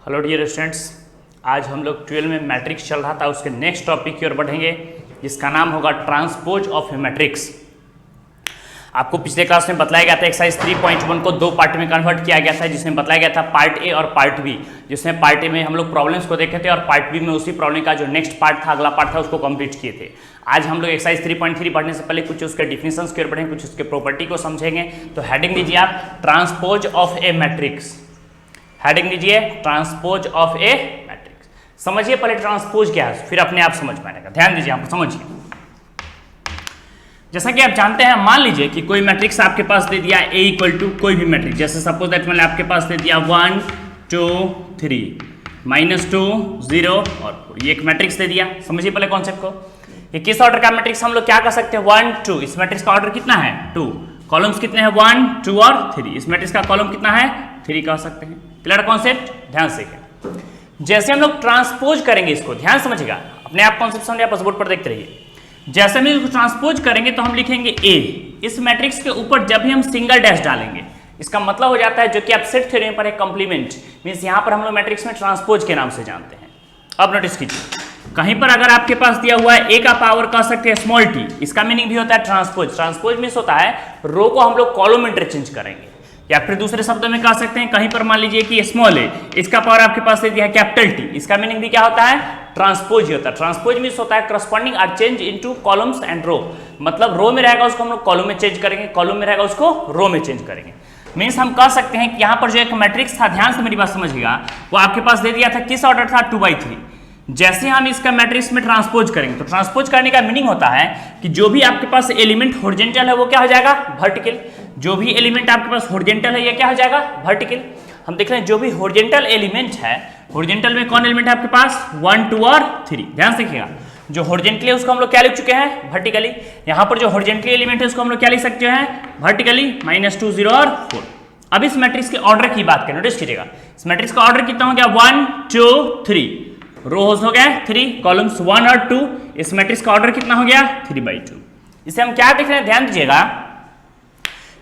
Hello dear students, आज हम लोग 12 में मैट्रिक्स चल रहा था, उसके नेक्स्ट टॉपिक की ओर बढ़ेंगे जिसका नाम होगा ट्रांसपोज ऑफ ए मैट्रिक्स। आपको पिछले क्लास में बताया गया था एक्सरसाइज 3.1 को दो पार्ट में कन्वर्ट किया गया था, जिसमें बताया गया था पार्ट ए और पार्ट बी। जिसमें पार्ट ए में हम लोग प्रॉब्लम्स को देखे थे और पार्ट बी में उसी प्रॉब्लम का जो नेक्स्ट पार्ट था, अगला पार्ट था, उसको कंप्लीट किए थे। आज हम लोग एक्सरसाइज 3.3 पढ़ने से पहले कुछ उसके डिफिनेशंस की ओर बढ़ेंगे, कुछ उसके प्रॉपर्टी को समझेंगे। तो हेडिंग दीजिए आप transpose of A matrix. Heading दीजिए ट्रांसपोज ऑफ ए मैट्रिक्स। समझिए पहले ट्रांसपोज क्या है, फिर अपने आप समझ पाएगा। ध्यान दीजिए, आपको समझिए। जैसा कि आप जानते हैं, मान लीजिए कि कोई मैट्रिक्स आपके पास दे दिया ए इक्वल टू कोई भी मैट्रिक्स, जैसे सपोज दैट मैंने आपके पास दे दिया 1 2 3 -2 0 और 4, ये एक मैट्रिक्स दे दिया। समझिए पहले कॉन्सेप्ट को। ये किस ऑर्डर का मैट्रिक्स हम लोग क्या कर सकते हैं, 1 2। इस मैट्रिक्स का ऑर्डर कितना है, 2। कॉलम्स कितने हैं, 1 2 और 3। इस मैट्रिक्स का कॉलम कितना है, 3 कह सकते हैं। क्लियर कॉन्सेप्ट, ध्यान से सीखें। जैसे हम लोग ट्रांसपोज करेंगे, इसको ध्यान समझिएगा, अपने आप कॉन्सेप्ट समझिए, आप बोर्ड पर देखते रहिए। जैसे हम इसको ट्रांसपोज करेंगे तो हम लिखेंगे ए। इस मैट्रिक्स के ऊपर जब भी हम सिंगल डैश डालेंगे, इसका मतलब हो जाता है, जो कि आप सेट थ्योरी में पढ़े, कंप्लीमेंट मींस यहां पर हम लोग मैट्रिक्स में ट्रांसपोज के नाम से जानते हैं। अब नोटिस कीजिए, कहीं पर अगर आपके पास दिया हुआ है ए का पावर कह सकते हैं स्मॉल टी, इसका मीनिंग भी होता है ट्रांसपोज। ट्रांसपोज मींस होता है रो को हम लोग कॉलम में इंटरचेंज करेंगे, या फिर दूसरे शब्दों में कह सकते हैं, कहीं पर मान लीजिए कि स्मॉल है, इसका पावर आपके पास दे दिया है कैपिटल टी, इसका मीनिंग भी क्या होता है, ट्रांसपोज ही होता है। ट्रांसपोज मींस होता है corresponding are change into columns and row. मतलब रो में रहेगा उसको हम लोग कॉलम में चेंज करेंगे, कॉलम में रहेगा उसको रो में चेंज करेंगे। मींस हम कह सकते हैं कि यहाँ पर जो एक मैट्रिक्स था, ध्यान से मेरी बात समझिएगा, वो आपके पास दे दिया था, किस ऑर्डर था, 2/3। जैसे हम इसका मैट्रिक्स में ट्रांसपोज करेंगे, तो ट्रांसपोज करने का मीनिंग होता है कि जो भी आपके पास एलिमेंट हॉरिजॉन्टल है वो क्या हो जाएगा, वर्टिकल। जो भी एलिमेंट आपके पास हॉरिजॉन्टल है ये क्या हो जाएगा, वर्टिकल। हम देख रहे हैं जो भी हॉरिजॉन्टल एलिमेंट है, हॉरिजॉन्टल में कौन एलिमेंट है आपके पास, 1 2 और 3। ध्यान से देखिएगा, जो हॉरिजॉन्टली है उसको हम लोग क्या लिख चुके हैं, वर्टिकली। यहाँ पर जो हॉरिजॉन्टली एलिमेंट है उसको हम लोग क्या लिख सकते हैं, वर्टिकली, -2 0 और 4। अब इस मैट्रिक्स के ऑर्डर की बात करें, नोटिस कीजिएगा, इस मैट्रिक्स का ऑर्डर कितना हो गया, 1 2 3। रोज हो गया 3, कॉलम्स 1 और 2। इस मैट्रिक्स का ऑर्डर कितना हो गया, 3/2। इसे हम क्या देख रहे हैं, ध्यान दीजिएगा,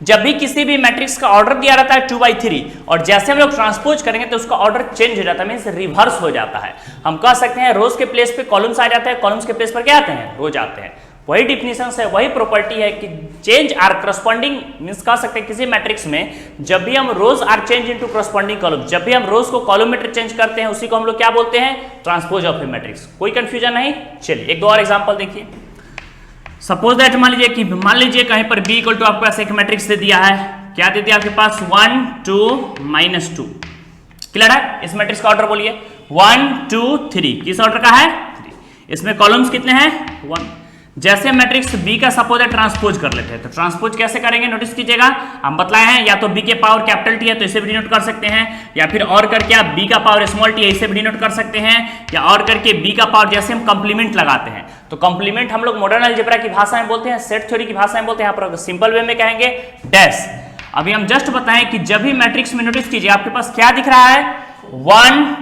जब भी किसी भी मैट्रिक्स का ऑर्डर दिया रहता है 2/3, और जैसे हम लोग ट्रांसपोज करेंगे तो उसका ऑर्डर चेंज हो जाता है, मींस रिवर्स हो जाता है। हम कह सकते हैं रोज के प्लेस पे कॉलम्स आ जाते हैं, कॉलम्स के प्लेस पर क्या आते हैं, रोज आते हैं। वही डिफिनेशन है, वही प्रॉपर्टी है कि चेंज आर करस्पॉन्डिंग, मींस कह सकते हैं किसी मैट्रिक्स में जब भी हम rows are change into corresponding column, जब भी हम रोज को कॉलम में चेंज करते हैं, उसी को हम लोग क्या बोलते हैं, ट्रांसपोज ऑफ ए मैट्रिक्स। कोई कंफ्यूजन नहीं। चलिए एक दो और एग्जांपल देखिए। सपोज दैट मान लीजिए कहीं पर b इक्वल टू आपके पास एक मैट्रिक्स दे दिया है, क्या दे दिया आपके पास, 1 2 -2। क्लियर है। इस मैट्रिक्स का ऑर्डर बोलिए, 1 2 3। किस ऑर्डर का है, 3। इसमें कॉलम्स कितने हैं, 1। जैसे मैट्रिक्स b का सपोज है ट्रांसपोज कर लेते हैं, तो ट्रांसपोज कैसे करेंगे, नोटिस कीजिएगा, हम बताए हैं, या तो b के पावर कैपिटल टी है तो इसे भी डिनोट कर सकते हैं, या फिर और करके आप b का पावर स्मॉल टी है इसे भी डिनोट कर सकते हैं, या और करके b का पावर, जैसे हम कंप्लीमेंट लगाते हैं, तो कंप्लीमेंट हम लोग मॉडर्न अलजेब्रा की भाषा में बोलते हैं, सेट थ्योरी की भाषा में बोलते हैं, यहाँ पर सिंपल वे में कहेंगे डैश। अभी हम जस्ट बताएं कि जब भी मैट्रिक्स में, नोटिस कीजिए, आपके पास क्या दिख रहा है, 1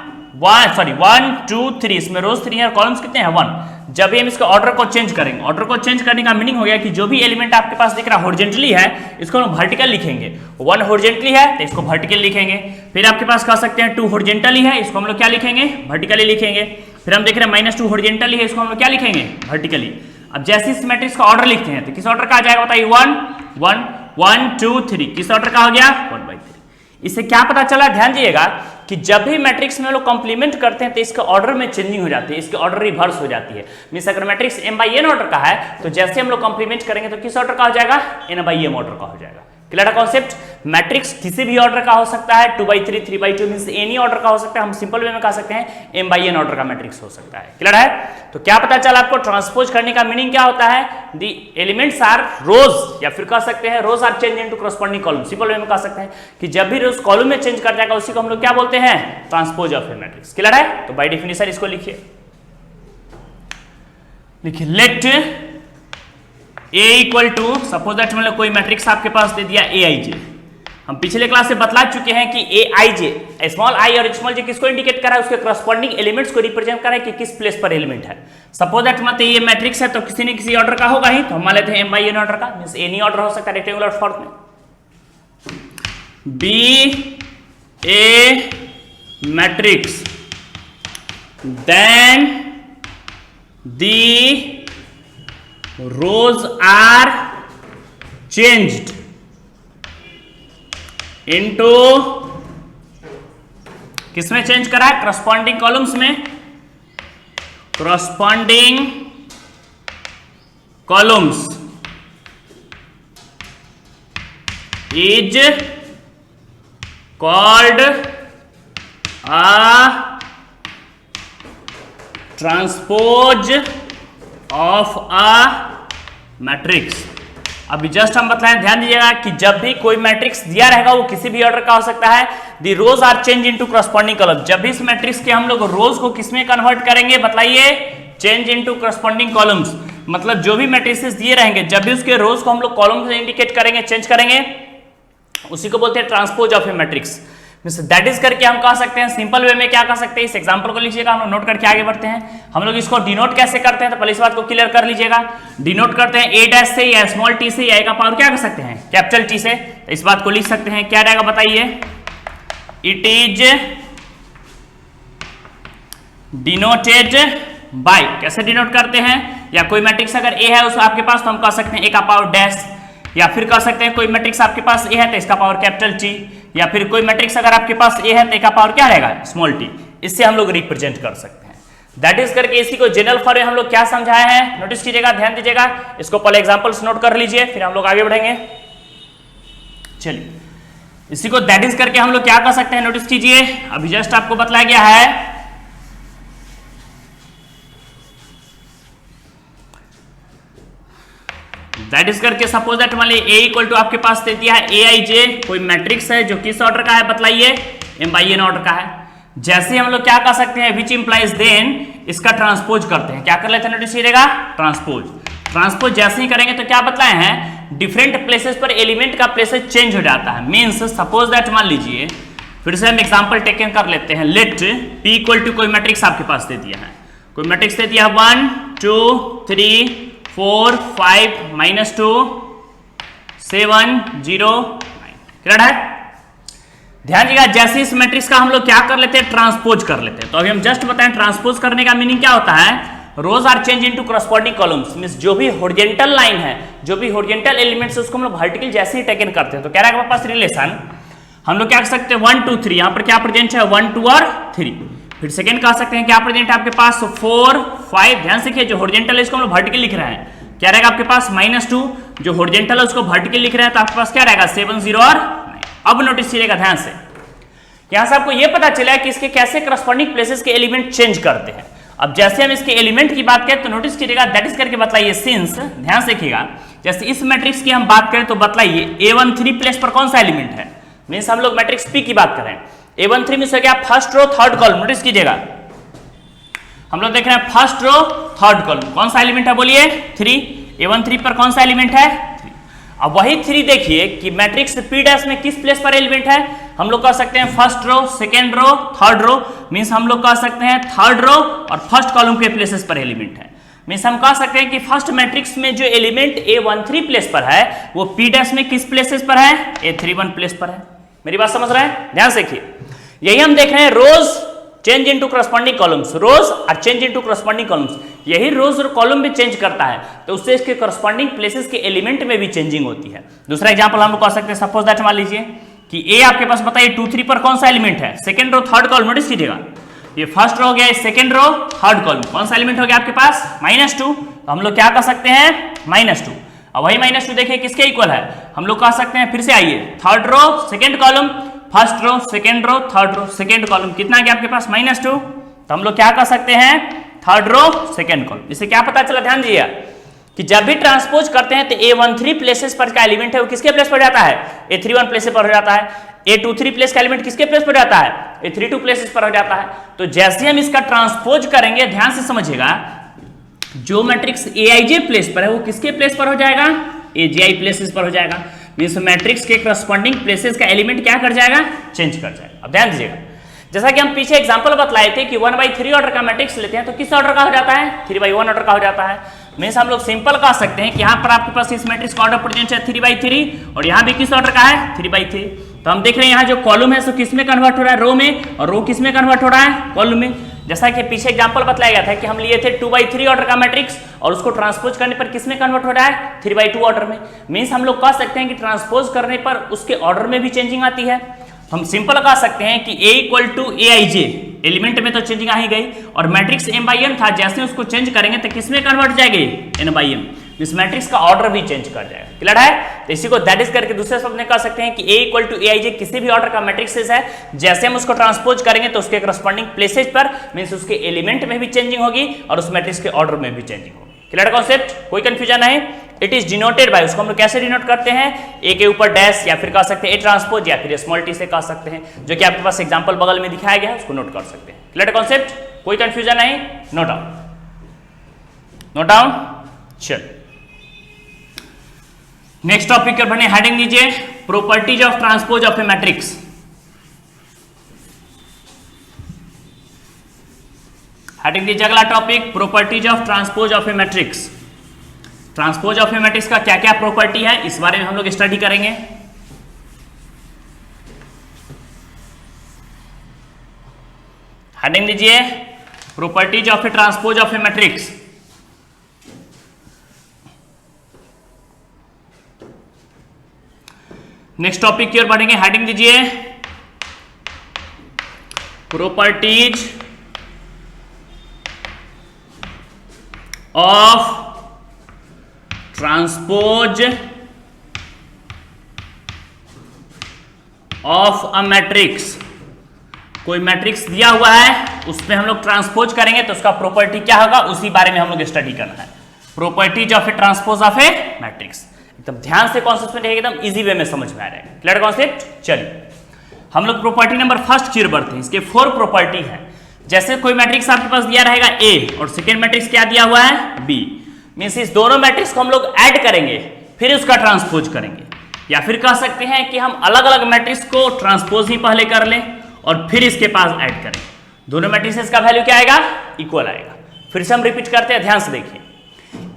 2 3, इसमें रोज 3 है और कॉलम्स कितने हैं, 1। जब भी हम इसके ऑर्डर को चेंज करेंगे, ऑर्डर को चेंज करने का मीनिंग हो गया कि जो भी एलिमेंट आपके पास दिख रहा है हॉरिजॉन्टली है, इसको हम वर्टिकल लिखेंगे। 1 हॉरिजॉन्टली है तो इसको वर्टिकल लिखेंगे। फिर आपके पास कह सकते हैं 2 हॉरिजॉन्टली है, इसको हम लोग क्या लिखेंगे, वर्टिकली लिखेंगे। फिर हम देख रहे हैं -2 हॉरिजॉन्टली है, इसको हम लोग क्या लिखेंगे, वर्टिकली। अब जैसे इस मैट्रिक्स का ऑर्डर लिखते हैं तो किस ऑर्डर का आ जाएगा, बताइए, 1 1 1 2 3। किस ऑर्डर का हो गया, 1/3। इससे क्या पता चला, ध्यान दीजिएगा, कि जब भी मैट्रिक्स में हम लोग कॉम्प्लीमेंट करते हैं तो इसके ऑर्डर में चेंजिंग हो जाती है, इसके ऑर्डर रिवर्स हो जाती है। मींस अगर मैट्रिक्स m/n ऑर्डर का है तो जैसे हम लोग कॉम्प्लीमेंट करेंगे तो किस ऑर्डर का हो जाएगा, n/m ऑर्डर का हो जाएगा। क्लियर है कॉन्सेप्ट। मैट्रिक्स किसी भी ऑर्डर का हो सकता है, 2/3 3/2 मींस एनी ऑर्डर का हो सकता है। हम सिंपल वे में कह सकते हैं m/n ऑर्डर का मैट्रिक्स हो सकता है। क्लियर है। तो क्या पता चला आपको, ट्रांसपोज करने का मीनिंग क्या होता है, दी एलिमेंट्स आर रोज, या फिर कह सकते हैं rows are change into corresponding column. Simple way में कह सकते हैं कि जब भी रोज कॉलम में चेंज कर जाएगा उसी को हम लोग क्या बोलते हैं, transpose of A matrix. Clear है। तो बाय डेफिनेशन इसको लिखिए, let a equal to, suppose that मतलब कोई मैट्रिक्स आपके पास दे दिया aij। हम पिछले क्लास से बतला चुके हैं कि aij, स्मॉल आई और स्मॉल जे किसको इंडिकेट कर रहा है, उसके करस्पॉन्डिंग एलिमेंट्स को रिप्रेजेंट कर रहा है कि किस प्लेस पर एलिमेंट है। सपोज दैट मतलब ये मैट्रिक्स है तो किसी न किसी ऑर्डर का होगा ही, तो हम मान लेते हैं m/n ऑर्डर का, मींस एनी ऑर्डर हो सकता है रेक्टेंगुलर फॉर्म में। b a matrix then the rows are changed into किसमें चेंज करा है? करस्पॉन्डिंग कॉलम्स में। Corresponding columns is called a transpose of a matrix. अभी जस्ट हम बतलाएं, ध्यान दीजिएगा कि जब भी कोई मैट्रिक्स दिया रहेगा वो किसी भी ऑर्डर का हो सकता है। The rows are change into corresponding column. जब भी इस मैट्रिक्स के हम लोग रोज को किसमें कन्वर्ट करेंगे बताइए? Change into corresponding columns. मतलब जो भी मैट्रिसेस दिए रहेंगे जब भी उसके रोज को हम लोग कॉलम से इंडिकेट करेंगे, चेंज करेंगे, उसी को बोलते हैं transpose of A matrix. That is करके हम कह सकते हैं सिंपल वे में क्या कह सकते हैं? इस एग्जांपल को लीजिएगा, हम लोग नोट करके आगे बढ़ते हैं। हम लोग इसको डिनोट कैसे करते हैं तो पहले इस बात को क्लियर कर लीजिएगा। डिनोट करते हैं ए डैश से या स्मॉल टी से, या ए का पावर क्या कर सकते हैं? कैपिटल टी से। तो इस बात को लिख सकते हैं, क्या रहेगा बताइए? It is denoted by. कैसे डिनोट करते हैं? या कोई मैट्रिक्स अगर ए है उस आपके पास तो हम कह सकते हैं ए का पावर डैश, या फिर कह सकते हैं कोई मैट्रिक्स आपके पास ए है तो इसका पावर कैपिटल टी, या फिर कोई मैट्रिक्स अगर आपके पास ए है तो ए का पावर क्या रहेगा? Small T. इससे हम लोग रिप्रेजेंट कर सकते हैं। दैट इज करके इसी को जनरल फॉर्म में हम लोग क्या समझाए हैं, नोटिस कीजिएगा, ध्यान दीजिएगा। इसको पहले एग्जांपल्स नोट कर लीजिए, फिर हम लोग आगे बढ़ेंगे। चलिए, इसी को दैट इज करके हम लोग क्या कर सकते हैं, नोटिस कीजिए। अभी जस्ट आपको बतलाया गया है दैट इज करके सपोज दैट मान लीजिए ए इक्वल टू आपके पास दे दिया है ए आई जे, कोई मैट्रिक्स है जो किस ऑर्डर का है बताइए? एम बाई एन ऑर्डर का है। जैसे हम लोग क्या कर सकते हैं, विच इंप्लाइज देन, इसका ट्रांसपोज करते हैं। क्या कर लेते हैं? नोटिस कीजिएगा, ट्रांसपोज। ट्रांसपोज जैसे ही करेंगे तो क्या बतलाए हैं? डिफरेंट प्लेसेस पर एलिमेंट का प्लेसेस चेंज हो जाता है। मीन्स सपोज दैट मान लीजिए, फिर से हम एग्जाम्पल टेकन कर लेते हैं। लेट पी इक्वल टू कोई मैट्रिक्स आपके पास दे दिया है, कोई मैट्रिक्स दे दिया है 1 2 3 4 5 -2 7 0 9। क्लियर है? ध्यान दीजिएगा, जैसे इस मैट्रिक्स का हम लोग क्या कर लेते हैं? ट्रांसपोज कर लेते हैं। तो अभी हम जस्ट बताएं ट्रांसपोज करने का मीनिंग क्या होता है? Rows are change into corresponding columns. Means जो भी हॉरिजॉन्टल लाइन है, जो भी हॉरिजॉन्टल एलिमेंट्स है उसको हम लोग वर्टिकल जैसे ही टेकन करते हैं तो क्या रहेगा हमारे पास रिलेशन? हम लोग क्या कर सकते हैं? 1 2 3, यहां पर क्या प्रेजेंट है? 1 2 और 3। फिर सेकंड कह सकते हैं क्या प्रेजेंट है आपके पास? 4 5। ध्यान से देखिए, जो हॉरिजॉन्टल है इसको हम लोग वर्टिकल लिख रहे हैं, क्या रहेगा आपके पास? -2। जो हॉरिजॉन्टल है उसको वर्टिकल लिख रहे हैं तो आपके पास क्या रहेगा? 7 0 और 9। अब नोटिस कीजिएगा ध्यान से, यहां से आपको यह पता चला है कि इसके कैसे करस्पॉन्डिंग प्लेसेस के एलिमेंट चेंज करते हैं। अब जैसे हम इसके एलिमेंट की बात करें तो नोटिस कीजिएगा, दैट इज करके बताइए सिंस, ध्यान से देखिएगा, जैसे इस मैट्रिक्स की हम बात करें तो बताइए A13 प्लेस पर कौन सा एलिमेंट है? मींस हम लोग मैट्रिक्स P की बात करें, A13 में से क्या? First row third column. Notice कीजिएगा, हम लोग देख रहे हैं फर्स्ट रो थर्ड कॉलम, कौन सा एलिमेंट है बोलिए? 3। A13 पर कौन सा एलिमेंट है? 3। अब वही 3 देखिए कि मैट्रिक्स P डैश में किस प्लेस पर एलिमेंट है? हम लोग कह सकते हैं first row, second row, third row. Means हम लोग कह सकते हैं थर्ड रो और फर्स्ट कॉलम के प्लेसेस पर एलिमेंट है। मींस हम कह सकते हैं कि फर्स्ट मैट्रिक्स में जो एलिमेंट A13 प्लेस पर है वो P डैश में किस प्लेसेस पर है? A31 प्लेस पर है। मेरी बात समझ रहे हैं? ध्यान से देखिए, यही हम देख रहे हैं रोज चेंज इनटू करस्पॉन्डिंग कॉलम्स, रोज और चेंज इनटू करस्पॉन्डिंग कॉलम्स। यही रोज और कॉलम भी चेंज करता है तो उससे इसके करस्पॉन्डिंग प्लेसेस के एलिमेंट में भी चेंजिंग होती है। दूसरा एग्जांपल हम लोग कह सकते हैं, सपोज दैट मान लीजिए कि ए आपके पास बताइए 2 3 पर कौन सा एलिमेंट है? Second row third column. Notice कीजिएगा, ये फर्स्ट रो हो गया, सेकंड रो थर्ड कॉलम, कौन सा एलिमेंट हो गया आपके पास? -2। तो हम लोग क्या कर सकते हैं? -2। अब वही -2 देखिए किसके इक्वल है? हम लोग कह सकते हैं, फिर से आइए, third row second column, first row second row third row second column, कितना गया आपके पास? -2। तो हम लोग क्या कर सकते हैं? Third row second column. इससे क्या पता चला? ध्यान दीजिए कि जब भी ट्रांसपोज करते हैं तो A13 प्लेसेस पर का एलिमेंट है वो किसके प्लेस पर जाता है? A31 प्लेस पर हो जाता है। A23 प्लेस का एलिमेंट किसके प्लेस पर जाता है? A32 प्लेसेस पर हो जाता है। तो जैसे हम इसका ट्रांसपोज करेंगे, ध्यान से समझिएगा, जो मैट्रिक्स Aij प्लेस पर है वो किसके प्लेस पर हो जाएगा? Aj प्लेसेस पर हो जाएगा। मींस मैट्रिक्स के करस्पॉन्डिंग प्लेसेस का एलिमेंट क्या कर जाएगा? चेंज कर जाएगा। अब ध्यान दीजिएगा, जैसा कि हम पीछे एग्जांपल बतलाए थे कि 1/3 ऑर्डर का मैट्रिक्स लेते हैं तो किस ऑर्डर का हो जाता है? 3/1 ऑर्डर का हो जाता है। मींस हम लोग सिंपल कह सकते हैं कि यहाँ पर आपके पास इस मैट्रिक्स का ऑर्डर प्रेजेंट है 3/3 और यहाँ भी किस ऑर्डर का है? 3/3। तो हम देख रहे हैं यहाँ जो कॉलम है सो किस में कन्वर्ट हो रहा है, रो में, और रो किस में कन्वर्ट हो रहा है, कॉलम में। जैसा कि पीछे एग्जांपल बतलाया गया था कि हम लिए थे 2/3 ऑर्डर का मैट्रिक्स और उसको ट्रांसपोज करने पर किस में कन्वर्ट हो रहा है, 3/2 ऑर्डर में। मींस हम लोग कह सकते हैं कि ट्रांसपोज करने पर उसके ऑर्डर में भी चेंजिंग आती है। हम सिंपल कह सकते हैं कि A equal to AIJ, element में तो चेंजिंग आ ही गई, और मैट्रिक्स M/N था, जैसे उसको चेंज करेंगे तो किस में कन्वर्ट हो जाएगी, N/M। इस मैट्रिक्स का ऑर्डर भी चेंज कर जाएगा। क्लियर है? तो इसी को दैट इज करके दूसरे शब्द में कह सकते हैं कि A इक्वल टू AIJ किसी भी ऑर्डर का मैट्रिक्स है, जैसे हम उसको ट्रांसपोज करेंगे तो उसके करस्पॉन्डिंग प्लेसेज पर मींस उसके एलिमेंट में भी चेंजिंग होगी और उस मैट्रिक्स के ऑर्डर में भी चेंजिंग होगी। Clear concept? कोई कंफ्यूजन है? इट इज डिनोटेड बाय, उसको हम लोग कैसे डिनोट करते हैं, ए के ऊपर डैश, या फिर कह सकते हैं A ट्रांसपोज, या फिर स्मॉल t से कह सकते हैं, जो कि आपके पास एग्जांपल बगल में दिखाया गया है, उसको नोट कर सकते हैं। Clear concept? कोई कंफ्यूजन नहीं? Note down, note down. चल नेक्स्ट टॉपिक के बढ़ने, हेडिंग दीजिए properties of transpose of A matrix. Heading दीजिए अगला topic, properties of transpose of A matrix. Transpose of A matrix का क्या क्या प्रॉपर्टी है, इस बारे में हम लोग स्टडी करेंगे। हेडिंग दीजिए properties of A transpose of A matrix. Next topic की ओर बढ़ेंगे, हेडिंग दीजिए properties of transpose of a matrix. कोई मैट्रिक्स दिया हुआ है, उसमें हम लोग ट्रांसपोज करेंगे तो उसका प्रॉपर्टी क्या होगा, उसी बारे में हम लोग स्टडी करना है। Properties of A transpose of A matrix, एकदम ध्यान से कॉन्सेप्ट में रहेगा, एकदम इजी वे में समझ में आ रहा है। Clear concept? चलिए हम लोग प्रॉपर्टी नंबर फर्स्ट की ओर बढ़ते हैं। इसके 4 प्रॉपर्टी है। जैसे कोई मैट्रिक्स आपके पास दिया रहेगा A और सेकेंड मैट्रिक्स क्या दिया हुआ है, B, मींस इस दोनों मैट्रिक्स को हम लोग ऐड करेंगे फिर उसका ट्रांसपोज करेंगे, या फिर कह सकते हैं कि हम अलग अलग मैट्रिक्स को ट्रांसपोज ही पहले कर लें और फिर इसके पास ऐड करें। दोनों मैट्रिसेस का वैल्यू क्या आएगा, इक्वल आएगा। फिर से हम रिपीट करते हैं, ध्यान से देखिए।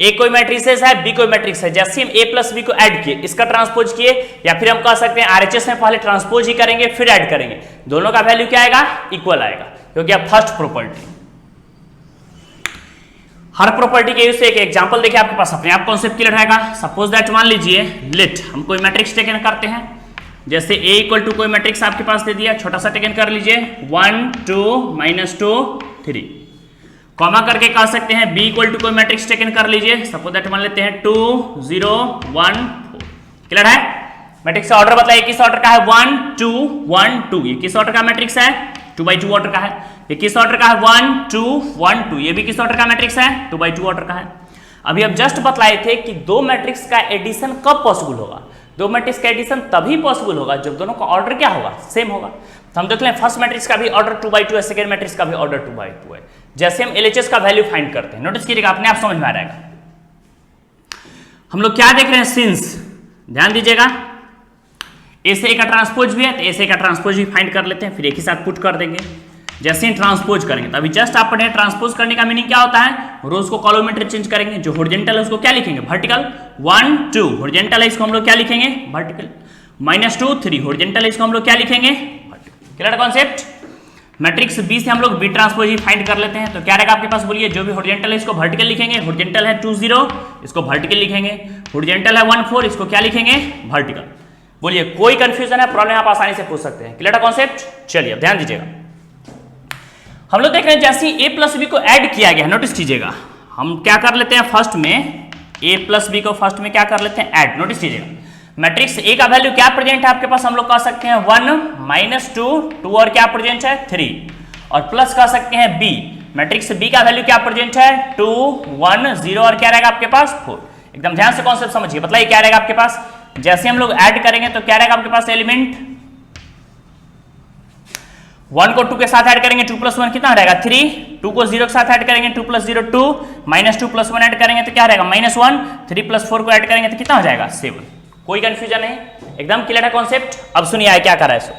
A कोई मैट्रिसेस है, B कोई मैट्रिक्स है, जैसे हम A प्लस B को ऐड किए, इसका ट्रांसपोज किए, या फिर हम कह सकते हैं RHS में पहले ट्रांसपोज ही करेंगे फिर ऐड करेंगे, दोनों का वैल्यू क्या आएगा, इक्वल आएगा, क्योंकि अब फर्स्ट प्रॉपर्टी। हर प्रॉपर्टी के यूज से एक एग्जांपल देखिए, आपके पास अपने आप कॉन्सेप्ट क्लियर रहेगा। सपोज दैट, मान लीजिए लेट हम कोई मैट्रिक्स टेकन करते हैं, जैसे A इक्वल टू कोई मैट्रिक्स आपके पास दे दिया, छोटा सा टेकन कर लीजिए 1 2 -2 3, कॉमा करके कह सकते हैं B इक्वल टू कोई मैट्रिक्स टेकन कर लीजिए, सपोज दैट मान लेते हैं 2 0 1 4। क्लियर है? मैट्रिक्स का ऑर्डर बताइए किस ऑर्डर का है, 1 2 1 2। ये किस ऑर्डर का मैट्रिक्स है, 2/2 ऑर्डर का है। ये किस ऑर्डर का है, 1 2 1 2। ये भी किस ऑर्डर का मैट्रिक्स है, 2/2 ऑर्डर का है। अभी अब जस्ट बतलाए थे कि दो मैट्रिक्स का एडिशन कब पॉसिबल होगा। दो मैट्रिक्स का एडिशन तभी पॉसिबल होगा जब दोनों का ऑर्डर क्या होगा, सेम होगा। तो हम देख लें, फर्स्ट मैट्रिक्स का भी ऑर्डर 2/2 है, सेकंड मैट्रिक्स का भी ऑर्डर 2/2 है। जैसे हम LHS का वैल्यू फाइंड करते हैं, नोटिस कीजिएगा, अपने आप समझ में आ जाएगा। हम लोग क्या देख रहे हैं, सिंस, ध्यान दीजिएगा, A से A का ट्रांसपोज भी है तो A से A का ट्रांसपोज भी फाइंड कर लेते हैं, फिर एक ही साथ पुट कर देंगे। जैसे ही ट्रांसपोज करेंगे तो अभी जस्ट आप पढ़े, ट्रांसपोज करने का मीनिंग क्या होता है, रोज को कॉलम में चेंज करेंगे, जो हॉरिजॉन्टल है उसको क्या लिखेंगे, वर्टिकल। 1 2 हॉरिजॉन्टल है, इसको हम लोग क्या लिखेंगे, वर्टिकल। -2 3 हॉरिजॉन्टल है, इसको हम लोग क्या लिखेंगे, vertical. Clear concept? Matrix B से हम लोग B ट्रांसपोज ही फाइंड कर लेते हैं, तो क्या रहेगा आपके पास, बोलिए, जो भी हॉरिजॉन्टल है इसको वर्टिकल लिखेंगे। हॉरिजॉन्टल है 2 0, इसको वर्टिकल लिखेंगे। हॉरिजॉन्टल है 1 4, इसको क्या लिखेंगे, वर्टिकल। बोलिए, कोई कंफ्यूजन है, प्रॉब्लम आप आसानी से पूछ सकते हैं। Clear concept? चलिए अब ध्यान दीजिएगा, हम लोग देख रहे हैं जैसे A प्लस B को ऐड किया गया, नोटिस कीजिएगा, हम क्या कर लेते हैं, फर्स्ट में A प्लस B को फर्स्ट में क्या कर लेते हैं, ऐड। नोटिस कीजिएगा, मैट्रिक्स A का वैल्यू क्या प्रेजेंट है आपके पास, हम लोग कह सकते हैं 1 -2 2 और क्या प्रेजेंट है 3, और प्लस कह सकते हैं B, मैट्रिक्स B का वैल्यू क्या प्रेजेंट है 2 1 0 और क्या रहेगा आपके पास 4। एकदम ध्यान से कॉन्सेप्ट समझिए, बताइए क्या रहेगा आपके पास। जैसे हम लोग ऐड करेंगे तो क्या रहेगा आपके पास, एलिमेंट 1 को 2 के साथ ऐड करेंगे, 2 + 1 कितना रहेगा 3, 2 को 0 के साथ ऐड करेंगे, 2 + 0 2, -2 + 1 ऐड करेंगे तो क्या रहेगा -1, 3 + 4 को ऐड करेंगे तो कितना हो जाएगा 7। कोई कंफ्यूजन नहीं, एकदम क्लियर है कॉन्सेप्ट। अब सुनिए आए क्या कर रहा है सो,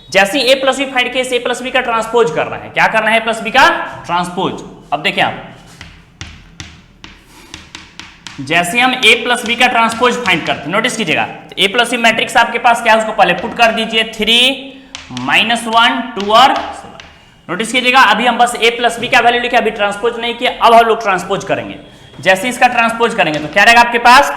जैसे A प्लस B फाइंड किए, A प्लस B का ट्रांसपोज कर रहे हैं, क्या करना है, A प्लस B का ट्रांसपोज। अब देखिए आप, जैसे हम a प्लस बी का ट्रांसपोज फाइंड करते हैं, नोटिस कीजिएगा, तो a प्लस बी मैट्रिक्स आपके पास क्या है उसको पहले पुट कर दीजिए, 3 -1 2 और 7। नोटिस कीजिएगा अभी हम बस a प्लस बी का वैल्यू लिखे, अभी ट्रांसपोज नहीं किया, अब हम लोग ट्रांसपोज करेंगे। जैसे इसका ट्रांसपोज करेंगे तो क्या रहेगा आपके पास,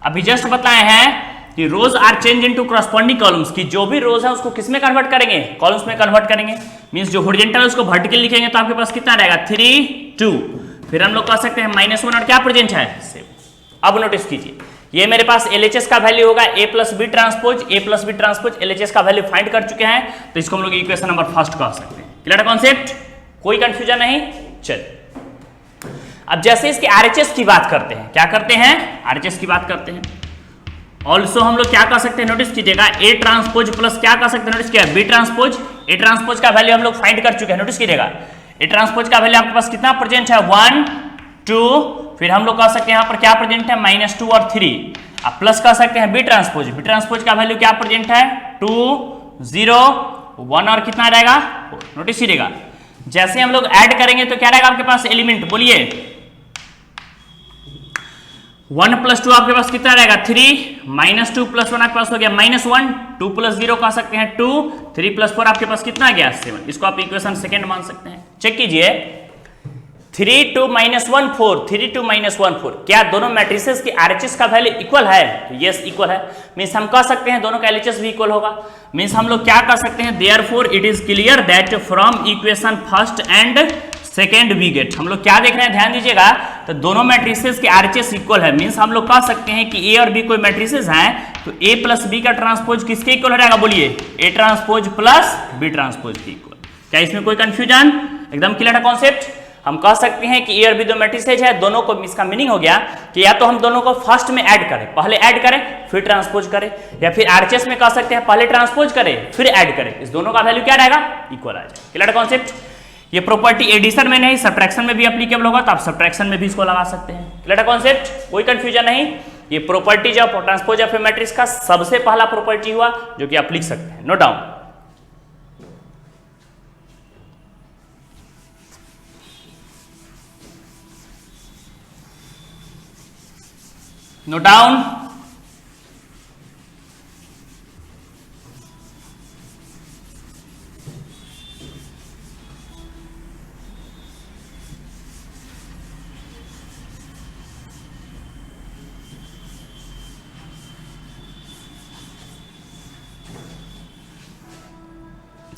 अभी जस्ट बताए हैं कि rows are change into corresponding columns, की जो भी रोज है उसको किस में कन्वर्ट करेंगे, कॉलम्स में कन्वर्ट करेंगे। मींस जो हॉरिजॉन्टल है उसको वर्टिकल लिखेंगे तो आपके पास कितना रहेगा 3 2, फिर हम लोग कह सकते हैं -1 और क्या प्रेजेंट है 7। अब नोटिस कीजिए ये मेरे पास LHS का वैल्यू होगा a plus B transpose LHS का वैल्यू फाइंड कर चुके हैं, तो इसको हम लोग इक्वेशन नंबर फर्स्ट कह सकते हैं। क्लियर है कॉन्सेप्ट, कोई कंफ्यूजन नहीं। चलिए अब जैसे इसके RHS की बात करते हैं, क्या करते हैं RHS की बात करते हैं, ऑल्सो हम लोग क्या कर सकते हैं, नोटिस कीजिएगा A ट्रांसपोज प्लस क्या कर सकते हैं, नोटिस किया B ट्रांसपोज। A ट्रांसपोज का वैल्यू हम लोग फाइंड कर चुके हैं, नोटिस कीजिएगा A ट्रांसपोज का वैल्यू आपके पास कितना प्रेजेंट है 1 2, फिर हम लोग कह सकते हैं यहाँ पर क्या प्रेजेंट है -2 और 3, अब प्लस कह सकते हैं B ट्रांसपोज का वैल्यू क्या प्रेजेंट है 2 0 1 और कितना रहेगा 4। नोटिस कीजिएगा जैसे हम लोग ऐड करेंगे तो क्या रहेगा आपके पास एलिमेंट, बोलिए 1 + 2 आपके पास कितना रहेगा 3, -2 + 1 आपके पास हो गया -1, 2 + 0 कह सकते हैं 2, 3 + 4 आपके पास कितना गया 7। इसको आप इक्वेशन सेकंड मान सकते हैं। चेक कीजिए 3 2 -1 4, 3 2 -1 4, क्या दोनों मैट्रिसेस की RHS का वैल्यू इक्वल है, यस इक्वल है। मींस हम कह सकते हैं दोनों का LHS भी इक्वल होगा। मींस हम लोग क्या कर सकते हैं, therefore it is clear that from equation first and second we get, हम लोग क्या देख रहे हैं ध्यान दीजिएगा, तो दोनों मैट्रिसेस के RHS इक्वल है। मींस हम लोग कह सकते हैं कि A और B कोई मैट्रिसेस हैं तो A प्लस बी का ट्रांसपोज किसके इक्वल हो जाएगा, बोलिए A transpose plus B transpose के इक्वल। क्या इसमें कोई कंफ्यूजन, एकदम क्लियर है कॉन्सेप्ट। हम कह सकते हैं कि A और B दो मैट्रिसेस है, दोनों को, इसका मीनिंग हो गया कि या तो हम दोनों को फर्स्ट में ऐड करें, पहले ऐड करें फिर ट्रांसपोज करें, या फिर RHS में कह सकते हैं पहले ट्रांसपोज करें फिर ऐड करें, इस दोनों का वैल्यू क्या रहेगा इक्वल आ जाए। क्लियर है कॉन्सेप्ट। ये प्रॉपर्टी एडिशन में नहीं सब्ट्रैक्शन में भी एप्लीकेबल होगा, तो आप सब्ट्रैक्शन में भी इसको लगा सकते हैं। क्लियर है कॉन्सेप्ट, कोई कंफ्यूजन नहीं। ये properties of transpose of A matrix का सबसे पहला प्रॉपर्टी हुआ जो कि आप लिख सकते हैं, नोट डाउन। Note down.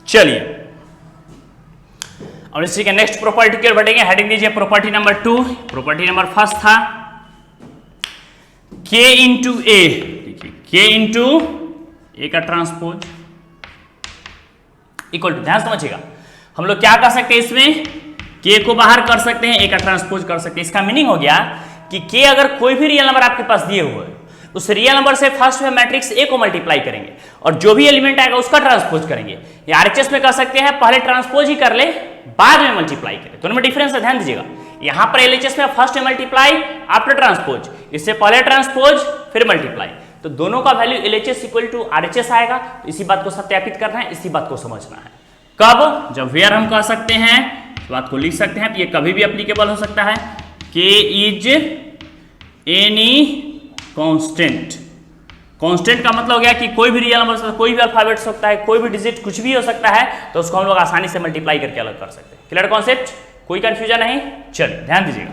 चलिए और इसी के नेक्स्ट प्रॉपर्टी की ओर बढ़ेंगे। हेडिंग दीजिए property number 2। Property number first था K इंटू ए, देखिए K इंटू ए का ट्रांसपोज इक्वल टू, ध्यान समझिएगा हम लोग क्या कर सकते हैं इसमें, K को बाहर कर सकते हैं, A का ट्रांसपोज कर सकते हैं। इसका मीनिंग हो गया कि K अगर कोई भी रियल नंबर आपके पास दिए हुए हैं उस रियल नंबर से फर्स्ट में मैट्रिक्स A को मल्टीप्लाई करेंगे और जो भी एलिमेंट आएगा उसका ट्रांसपोज करेंगे। या RHS में कह सकते हैं पहले ट्रांसपोज ही कर ले बाद में मल्टीप्लाई करें, दोनों में डिफरेंस है, ध्यान दीजिएगा। यहां पर LHS में फर्स्ट में मल्टीप्लाई आफ्टर ट्रांसपोज, इससे पहले ट्रांसपोज फिर मल्टीप्लाई, तो दोनों का value LHS equal to RHS आएगा। तो इसी बात को सत्यापित करना है, इसी बात को समझना है। कब, जब वेयर हम कह सकते हैं इस बात को लिख सकते हैं, तो ये कभी भी एप्लीकेबल हो सकता है। K is any constant. Constant का मतलब हो गया कि कोई भी रियल नंबर, कोई भी अल्फाबेट हो सकता है, कोई भी डिजिट कुछ भी हो सकता है, तो उसको हम लोग आसानी से मल्टीप्लाई करके अलग कर सकते हैं। क्लियर कॉन्सेप्ट, कोई कंफ्यूजन नहीं। चलिए ध्यान दीजिएगा।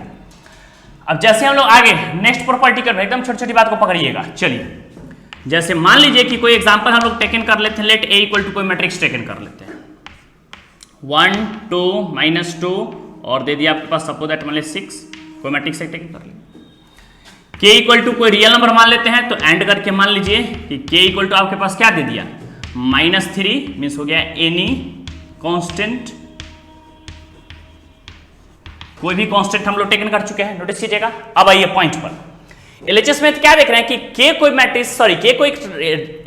अब जैसे हम लोग आगे नेक्स्ट प्रॉपर्टी कर, एकदम छोटी छोटी बात को पकड़िएगा। चलिए जैसे मान लीजिए कि कोई एग्जांपल हम लोग टेकन कर लेते हैं, लेट A इक्वल टू कोई मैट्रिक्स टेकन कर लेते हैं 1 2 -2 और दे दिया आपके पास सपोज दैट मान लीजिए 6, कोई मैट्रिक्स टेकन कर लेते। K इक्वल टू कोई रियल नंबर मान लेते हैं, तो एंड करके मान लीजिए कि K इक्वल टू आपके पास क्या दे दिया -3, मीन्स हो गया एनी कांस्टेंट, कोई भी कांस्टेंट हम लोग टेकन कर चुके हैं। नोटिस कीजिएगा। अब आइए पॉइंट पर, LHS में क्या देख रहे हैं कि K कोई मैट्रिक्स, K कोई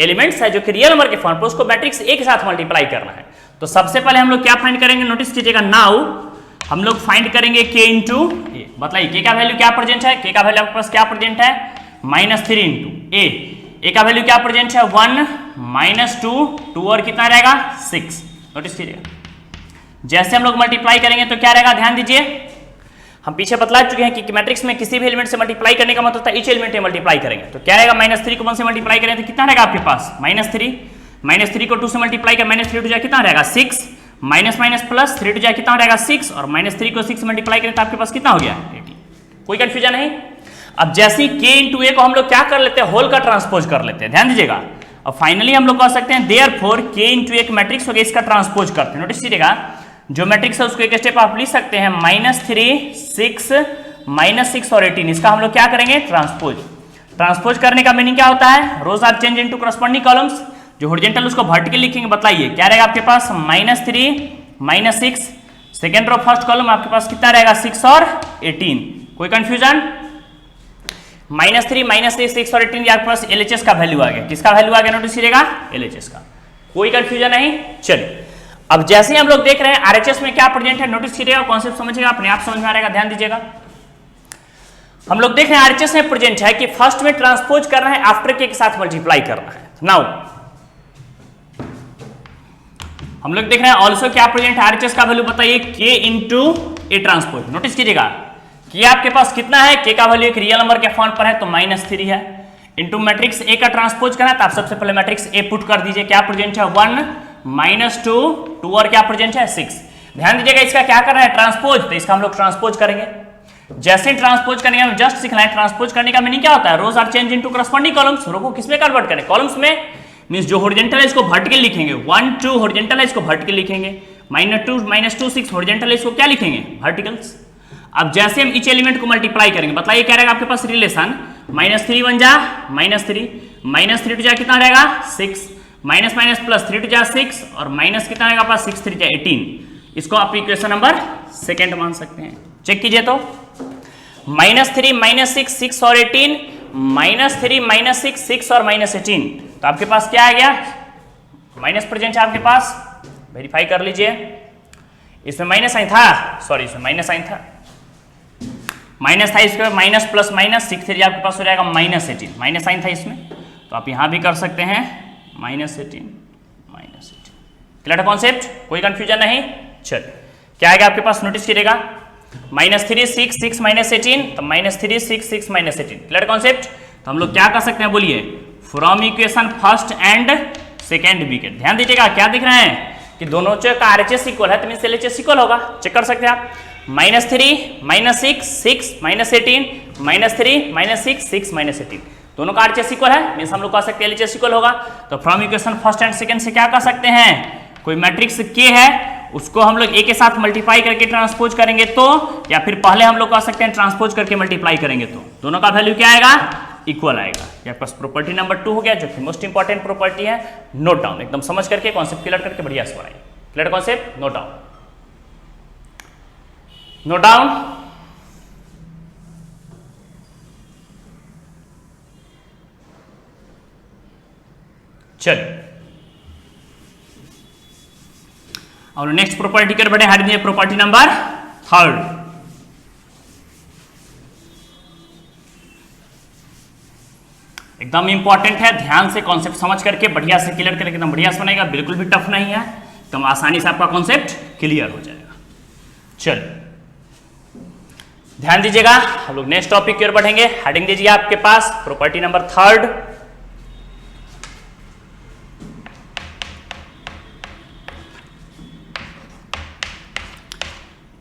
एलिमेंट्स है जो कि रियल नंबर के फॉर्म पर, उसको मैट्रिक्स A के साथ मल्टीप्लाई करना है। तो सबसे पहले हम लोग क्या फाइंड करेंगे, नोटिस कीजिएगा, नाउ हम लोग फाइंड करेंगे K इंटू ए। बताइए K का वैल्यू क्या प्रेजेंट है, K का वैल्यू आपके पास क्या प्रेजेंट है -3 इंटू A का वैल्यू क्या प्रेजेंट है 1 -2 और कितना रहेगा 6। नोटिस कीजिएगा जैसे हम लोग मल्टीप्लाई करेंगे तो क्या रहेगा, ध्यान दीजिए हम पीछे बतला चुके हैं कि मैट्रिक्स में किसी भी एलिमेंट से मल्टीप्लाई करने का मतलब होता है ईच एलिमेंट में मल्टीप्लाई करेंगे। तो क्या रहेगा, -3 को 1 से मल्टीप्लाई करें तो कितना रहेगा आपके पास -3 को 2 से मल्टीप्लाई कर -3 टू जाए कितना रहेगा 6, माइनस माइनस प्लस 3 टू जाए कितना रहेगा 6, और -3 को 6 से मल्टीप्लाई करें तो आपके पास कितना हो गया 18। कोई कंफ्यूजन नहीं। अब जैसे ही k इंटू ए को हम लोग क्या कर लेते हैं, होल का ट्रांसपोज कर लेते हैं, ध्यान दीजिएगा। और फाइनली हम लोग कह सकते हैं देयरफॉर k इंटू एक मैट्रिक्स हो गया, इसका ट्रांसपोज करते हैं। नोटिस कीजिएगा जो मैट्रिक्स है उसको एक स्टेप आप लिख सकते हैं -3 6 -6 और 18, इसका हम लोग क्या करेंगे ट्रांसपोज। ट्रांसपोज करने का मीनिंग क्या होता है, rows are change into corresponding columns, जो हॉरिजॉन्टल उसको वर्टिकल लिखेंगे। बताइए क्या रहेगा आपके पास -3 -6, सेकेंड रो फर्स्ट कॉलम आपके पास कितना रहेगा 6 और 18। कोई कंफ्यूजन, -3 -6 और 18 आपके पास LHS का वैल्यू आ गया। किसका वैल्यू आ गया नोटिस कीजिएगा, LHS का। कोई कंफ्यूजन नहीं। चलिए अब जैसे ही हम लोग देख रहे हैं RHS में क्या प्रेजेंट है, नोटिस कीजिएगा, कॉन्सेप्ट समझिएगा, अपने आप समझ में आ रहेगा, ध्यान दीजिएगा। हम लोग देख रहे हैं RHS में प्रेजेंट है कि फर्स्ट में ट्रांसपोज कर रहा है, आफ्टर के साथ मल्टीप्लाई कर रहा है। नाउ हम लोग देख रहे हैं ऑल्सो क्या प्रेजेंट है, RHS का वैल्यू बताइए k into A transpose. Notice कीजिएगा कि आपके पास कितना है, k का वैल्यू एक रियल नंबर के फॉर्म पर है तो -3 है, इंटू मैट्रिक्स A का ट्रांसपोज करना है तो आप सबसे पहले मैट्रिक्स A पुट कर दीजिए। क्या प्रेजेंट है 1 -2 और क्या प्रेजेंट है 6। ध्यान दीजिएगा इसका क्या कर रहा है ट्रांसपोज, तो इसका हम लोग ट्रांसपोज करेंगे। जैसे ट्रांसपोज करेंगे हम जस्ट सीखना है ट्रांसपोज करने का मीनिंग क्या होता है, rows are change into corresponding columns. Row को किसमें कन्वर्ट करें, कॉलम्स में। मींस जो हॉरिजॉन्टल है इसको वर्टिकल लिखेंगे, 1 2 हॉरिजॉन्टल है इसको वर्टिकल लिखेंगे, -2 6 हॉरिजॉन्टल है इसको क्या लिखेंगे वर्टिकल्स। अब जैसे हम ईच एलिमेंट को मल्टीप्लाई करेंगे, बताइए क्या रहेगा आपके पास रिलेशन, -3 1 जा -3 टू जा कितना रहेगा 6, माइनस माइनस प्लस 3 टू जा 6 और माइनस कितना रहेगा पास 6 3 जा 18। इसको आप इक्वेशन नंबर सेकंड मान सकते हैं। चेक कीजिए तो -3 -6 6 और 18, -3 -6 6 और -18, तो आपके पास क्या आ गया, माइनस प्रेजेंट है आपके पास, वेरीफाई कर लीजिए। इसमें माइनस साइन था, सॉरी इसमें माइनस साइन था, माइनस था, इसके माइनस प्लस माइनस 6 3 आपके पास हो जाएगा -18, माइनस साइन था इसमें, तो आप यहां भी कर सकते हैं -18 -18। क्लियर कॉन्सेप्ट, कोई कंफ्यूजन नहीं। चलिए क्या आएगा आपके पास, नोटिस कीजिएगा -3 6 6 -18, तो -3 6 6 -18। क्लियर कॉन्सेप्ट, तो हम लोग क्या कर सकते हैं बोलिए, from equation first and second we get. ध्यान दीजिएगा क्या दिख रहे हैं कि दोनों का RHS इक्वल है तो मींस LHS इक्वल होगा। चेक कर सकते हैं आप, -3 -6 6 -18, -3 -6 6 -18, दोनों का RHS इक्वल है, मींस हम लोग कह सकते हैं LHS इक्वल होगा। तो from equation first and second से क्या कर सकते हैं, कोई मैट्रिक्स K है उसको हम लोग A के साथ मल्टीप्लाई करके ट्रांसपोज करेंगे तो, या फिर पहले हम लोग कह सकते हैं ट्रांसपोज करके मल्टीप्लाई करेंगे तो दोनों का वैल्यू क्या आएगा, इक्वल आएगा। ये पास प्रॉपर्टी नंबर 2 हो गया, जो कि मोस्ट इंपॉर्टेंट प्रॉपर्टी है। नोट डाउन, एकदम समझ करके कॉन्सेप्ट क्लियर करके बढ़िया से बनाइए। Clear concept, note down, note down. चलिए और नेक्स्ट प्रॉपर्टी कर बढ़े, हट दिए प्रॉपर्टी नंबर 3। एकदम इंपॉर्टेंट है, ध्यान से कॉन्सेप्ट समझ करके बढ़िया से क्लियर करके एकदम बढ़िया से बनाएगा, बिल्कुल भी टफ नहीं है, एकदम आसानी से आपका कॉन्सेप्ट क्लियर हो जाएगा। चलिए ध्यान दीजिएगा, हम लोग नेक्स्ट टॉपिक की ओर बढ़ेंगे। हेडिंग दीजिए आपके पास प्रॉपर्टी नंबर 3।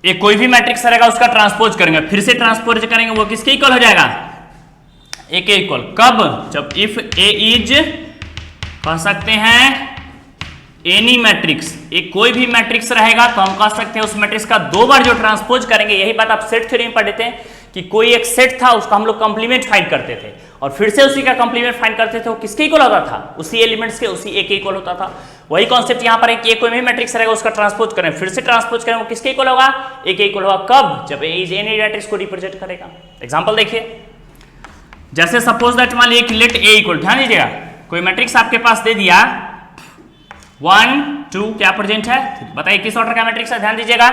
एक कोई भी मैट्रिक्स रहेगा उसका ट्रांसपोज करेंगे, फिर से ट्रांसपोज करेंगे, वो किसके इक्वल हो जाएगा, ए के इक्वल। कब, जब इफ ए इज कह सकते हैं एनी मैट्रिक्स, एक कोई भी मैट्रिक्स रहेगा तो हम कह सकते हैं उस मैट्रिक्स का 2 बार जो ट्रांसपोज करेंगे। यही बात आप सेट थ्योरी में पढ़े थे कि कोई एक सेट था उसका हम लोग कंप्लीमेंट फाइंड करते थे और फिर से उसी का कंप्लीमेंट फाइंड करते थे, वो किसके इक्वल होता था, उसी एलिमेंट्स के, उसी ए के इक्वल होता था। वही कॉन्सेप्ट यहाँ पर है कि कोई भी मैट्रिक्स रहेगा उसका ट्रांसपोज करें, फिर से ट्रांसपोज करें, वो किसके इक्वल होगा, ए के इक्वल होगा। कब, जब ए इज एनी मैट्रिक्स को रिप्रेजेंट करेगा। एग्जांपल देखिए, जैसे सपोज दैट मान लीजिए लेट ए इक्वल, ध्यान दीजिएगा कोई मैट्रिक्स आपके पास दे दिया 1 2, क्या प्रेजेंट है, बताइए किस ऑर्डर का मैट्रिक्स है, ध्यान दीजिएगा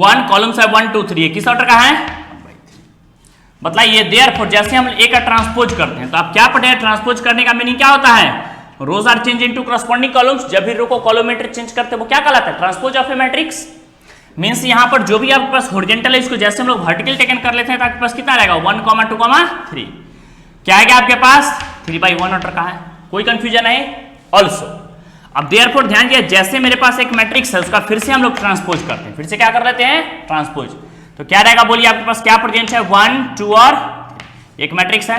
1 कॉलम्स है 1 2 3, किस ऑर्डर का है, बताइए। देयरफॉर जैसे हम ए का ट्रांसपोज करते हैं तो आप क्या पढ़े हैं, ट्रांसपोज करने का मीनिंग क्या होता है, rows are change into corresponding columns. जब भी रो को कॉलम चेंज करते हैं वो क्या कहलाता है, transpose of A matrix. Means यहाँ पर जो भी आपके पास हॉरिजॉन्टल है इसको जैसे हम लोग वर्टिकल टेकन कर लेते हैं तो आपके पास कितना रहेगा 1, 2, 3 क्या आएगा आपके पास 3/1 ऑर्डर का है, कोई कंफ्यूजन है ऑल्सो। अब देयरफॉर ध्यान दिया जैसे मेरे पास एक मैट्रिक्स है उसका फिर से हम लोग ट्रांसपोज करते हैं, फिर से क्या कर लेते हैं ट्रांसपोज, तो क्या रहेगा बोलिए आपके पास क्या प्रेजेंट है 1, 2 और 3 एक मैट्रिक्स है,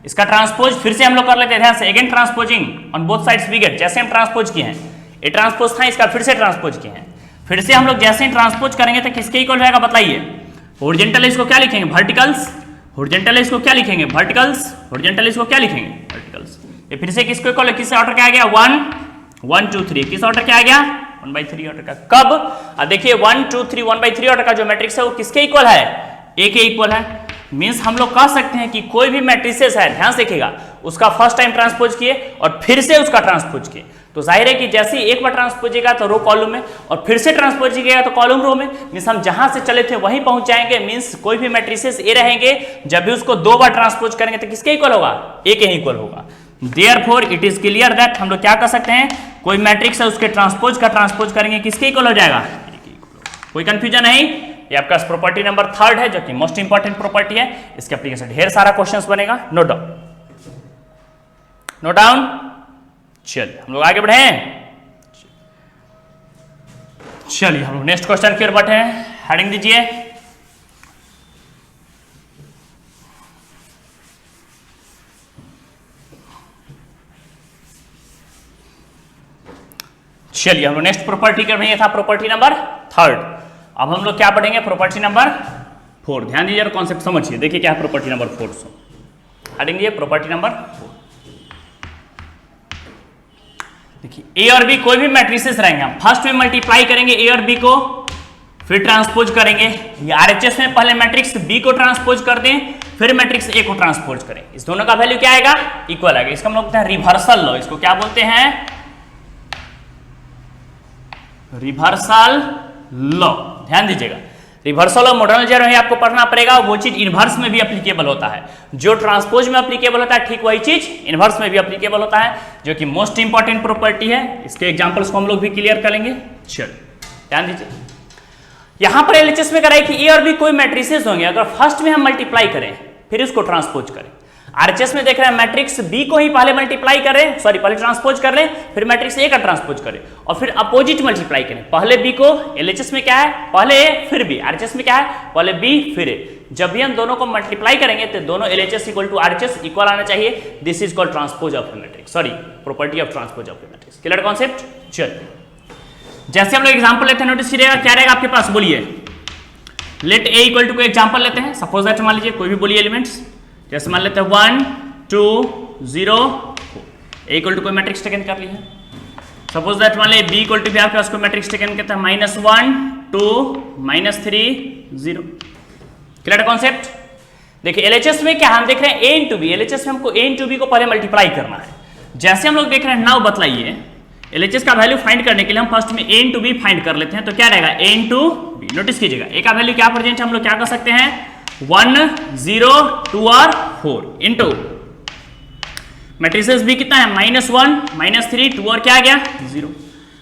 इसका ट्रांसपोज फिर से हम लोग कर लेते हैं ध्यान से, again transposing on both sides we get, जैसे हम ट्रांसपोज किए हैं ये ट्रांसपोज था इसका फिर से ट्रांसपोज किए हैं, फिर से हम लोग जैसे ही ट्रांसपोज करेंगे तो किसके इक्वल रहेगा बताइए, हॉरिजॉन्टल इसको क्या लिखेंगे वर्टिकल्स, हॉरिजॉन्टल इसको क्या लिखेंगे वर्टिकल्स, हॉरिजॉन्टल इसको क्या लिखेंगे वर्टिकल्स, ये फिर से किसको इक्वल है, किस ऑर्डर क्या आ गया 1, 1, 2, 3 किस ऑर्डर क्या आ गया 1/3 ऑर्डर का, कब अब देखिए 1, 2, 3 1/3 ऑर्डर का जो मैट्रिक्स है वो किसके इक्वल है ए के इक्वल है, मींस हम लोग कह सकते हैं कि कोई भी मैट्रिसेस है ध्यान से देखिएगा उसका फर्स्ट टाइम ट्रांसपोज किए और फिर से उसका ट्रांसपोज किए, तो जाहिर है कि जैसे ही एक बार ट्रांसपोज किएगा तो रो कॉलम में और फिर से ट्रांसपोज किएगा तो कॉलम रो में, मींस हम जहां से चले थे वहीं पहुंच जाएंगे, मींस कोई भी मैट्रिसेस ए रहेंगे जब भी उसको 2 बार ट्रांसपोज करेंगे तो किसके इक्वल होगा ए के इक्वल होगा। Therefore it is clear that हम लोग क्या कर सकते हैं कोई मैट्रिक्स है उसके ट्रांसपोज का ट्रांसपोज करेंगे किसके इक्वल हो जाएगा, कोई कंफ्यूजन नहीं, ये आपका प्रॉपर्टी नंबर 3 है जो कि मोस्ट इंपॉर्टेंट प्रॉपर्टी है, इसके एप्लीकेशन ढेर सारा क्वेश्चंस बनेगा, नोट डाउन नोट डाउन। चलिए हम लोग आगे बढ़े, चलिए हम लोग नेक्स्ट क्वेश्चन की ओर बढ़े हैं, हेडिंग दीजिए चलिए हम लोग नेक्स्ट प्रॉपर्टी कर रहे हैं, था प्रॉपर्टी नंबर 3, अब हम लोग क्या पढ़ेंगे प्रॉपर्टी नंबर 4, ध्यान दीजिए और कॉन्सेप्ट समझिए, देखिए क्या है प्रॉपर्टी नंबर 4, सो हेडिंग दीजिए प्रॉपर्टी नंबर 4, देखिए ए और बी कोई भी मैट्रिसेस रहेंगे हम फर्स्ट में मल्टीप्लाई करेंगे ए और बी को, फिर ट्रांसपोज करेंगे, ये आरएचएस में पहले मैट्रिक्स बी को ट्रांसपोज कर दें फिर मैट्रिक्स ए को ट्रांसपोज करें, इस दोनों का वैल्यू क्या आएगा इक्वल आएगा, इसका हम लोग कहते हैं रिवर्सल लॉ, इसको क्या बोलते हैं रिवर्सल लॉ, ध्यान दीजिएगा रिवर्सल ऑफ मॉडर्न जो है आपको पढ़ना पड़ेगा, वो चीज इनवर्स में भी एप्लीकेबल होता है, जो ट्रांसपोज में एप्लीकेबल होता है ठीक वही चीज इनवर्स में भी एप्लीकेबल होता है, जो कि मोस्ट इंपॉर्टेंट प्रॉपर्टी है, इसके एग्जांपल्स को हम लोग भी क्लियर करेंगे। चलिए ध्यान दीजिए यहां पर एलएचएस में कराए कि ए और बी कोई मैट्रिसेस होंगे, अगर फर्स्ट में हम मल्टीप्लाई करें फिर उसको ट्रांसपोज करें, आरएचएस में देख रहे हैं मैट्रिक्स बी को ही पहले मल्टीप्लाई करें, सॉरी पहले ट्रांसपोज कर लें फिर मैट्रिक्स ए का ट्रांसपोज करें और फिर अपोजिट मल्टीप्लाई करें, पहले बी को एलएचएस में क्या है पहले ए फिर बी, आरएचएस में क्या है पहले बी फिर ए, जब भी हम दोनों को मल्टीप्लाई करेंगे तो दोनों LHS equal to RHS equal आना चाहिए, this is called transpose of matrix, sorry property of transpose of matrix, clear concept. चलिए जैसे हम लोग एग्जांपल लेते हैं नोटिस कीजिएगा क्या रहेगा आपके पास, बोलिए लेट ए इक्वल टू कोई एग्जांपल लेते हैं, सपोज दैट मान लीजिए कोई भी बोलिए एलिमेंट्स, जैसे मान लेते हैं 1, 2, 0 ए इक्वल टू कोई मैट्रिक्स टेकन कर लिया, सपोज दैट मान लीजिए बी इक्वल टू भी आपके पास कोई मैट्रिक्स टेकन करता है -1, 2, -3, 0, क्लियर कॉन्सेप्ट। देखिए एलएचएस में क्या हम देख रहे हैं ए इंटू बी, एलएचएस में हमको ए इंटू बी को पहले मल्टीप्लाई करना है, जैसे हम लोग देख रहे हैं नाउ बतलाइए एलएचएस का वैल्यू फाइंड करने के लिए हम फर्स्ट में ए इंटू बी फाइंड कर लेते हैं, तो क्या रहेगा ए इंटू बी, नोटिस कीजिएगा ए का वैल्यू क्या प्रेजेंट है, हम लोग क्या कर सकते हैं 1, 0, 2 और 4 इंटू मैट्रिसेस भी कितना है -1, -3, 2 और क्या आ गया 0।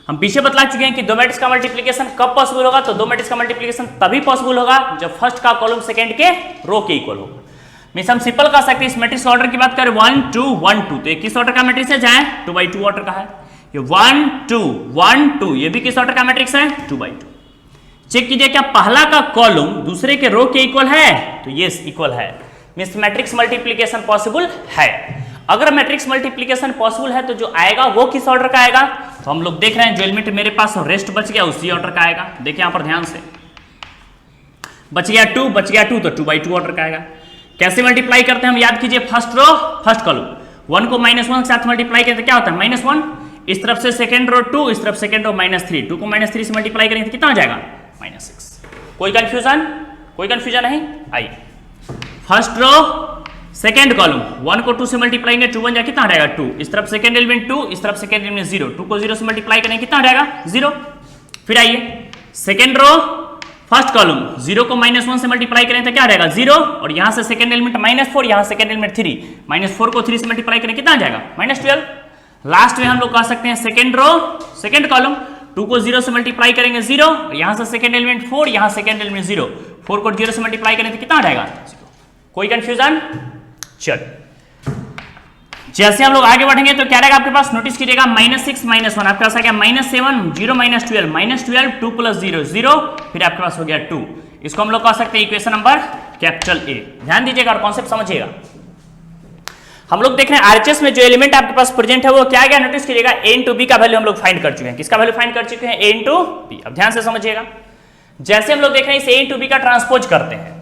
हम पीछे बतला चुके हैं कि दो मैट्रिक्स का मल्टीप्लिकेशन कब पॉसिबल होगा, तो दो मैट्रिक्स का मल्टीप्लिकेशन तभी पॉसिबल होगा जब फर्स्ट का कॉलम सेकंड के रो के इक्वल होगा, मींस हम सिंपल कह सकते हैं इस मैट्रिक्स ऑर्डर की बात करें 1, 2, 1, 2, तो ये किस ऑर्डर का मैट्रिक्स है जाए 2/2 ऑर्डर का है, ये 1, 2, 1, 2 ये भी किस ऑर्डर का मैट्रिक्स है 2/2। चेक कीजिए क्या पहला का कॉलम दूसरे के रो के इक्वल है, तो यस इक्वल है, मींस मैट्रिक्स मल्टीप्लिकेशन पॉसिबल है। अगर मैट्रिक्स मल्टीप्लिकेशन पॉसिबल है तो जो आएगा वो किस ऑर्डर का आएगा, तो हम लोग देख रहे हैं जो एलिमेंट मेरे पास रेस्ट बच गया उसी ऑर्डर का आएगा, देखिए यहां पर ध्यान से बच गया 2 तो 2/2 ऑर्डर का आएगा। कैसे मल्टीप्लाई करते हैं हम याद कीजिए, फर्स्ट रो फर्स्ट कॉलम 1 को -1 के साथ मल्टीप्लाई करते क्या होता है -1, इस तरफ से सेकंड रो 2, इस तरफ सेकंड रो -3, 2 को -3 से मल्टीप्लाई करेंगे तो कितना हो जाएगा -6। कोई कंफ्यूजन नहीं आई, फर्स्ट रो सेकंड कॉलम 1 को 2 से मल्टीप्लाई करेंगे 2 1 जा कितना रहेगा 2, इस तरफ सेकंड एलिमेंट 2, इस तरफ सेकंड एलिमेंट 0, 2 को 0 से मल्टीप्लाई करेंगे कितना रहेगा 0। फिर आइए सेकंड रो फर्स्ट कॉलम 0 को -1 से मल्टीप्लाई करें तो क्या रहेगा 0, और यहां से सेकंड एलिमेंट -4, यहां सेकंड एलिमेंट 3, -4 को 3 से मल्टीप्लाई करें कितना आ जाएगा -12। लास्ट में हम लोग कह सकते हैं सेकंड रो सेकंड कॉलम 2 को 0 से मल्टीप्लाई करेंगे 0, यहां से सेकेंड एलिमेंट 4, यहां सेकेंड एलिमेंट 0, 4 को 0 से मल्टीप्लाई करेंगे तो कितना आ जाएगा 0। कोई कंफ्यूजन? चल जैसे हम लोग आगे बढ़ेंगे तो क्या रहेगा आपके पास, नोटिस कीजिएगा -6 -1 आपके पास आ गया -7 0 -12 2 + 0 0, फिर आपके पास हो गया 2। इसको हम लोग कह सकते हैं इक्वेशन नंबर कैपिटल ए। ध्यान दीजिएगा और कॉन्सेप्ट समझिएगा। हम लोग देख रहे हैं आरएचएस में जो एलिमेंट आपके पास प्रेजेंट है वो क्या गया, नोटिस कीजिएगा a इंटू बी का वैल्यू हम लोग फाइंड कर चुके हैं। किसका वैल्यू फाइंड कर चुके हैं, a इंटू बी। अब ध्यान से समझिएगा, जैसे हम लोग देख रहे हैं इस a इंटू बी का ट्रांसपोज करते हैं,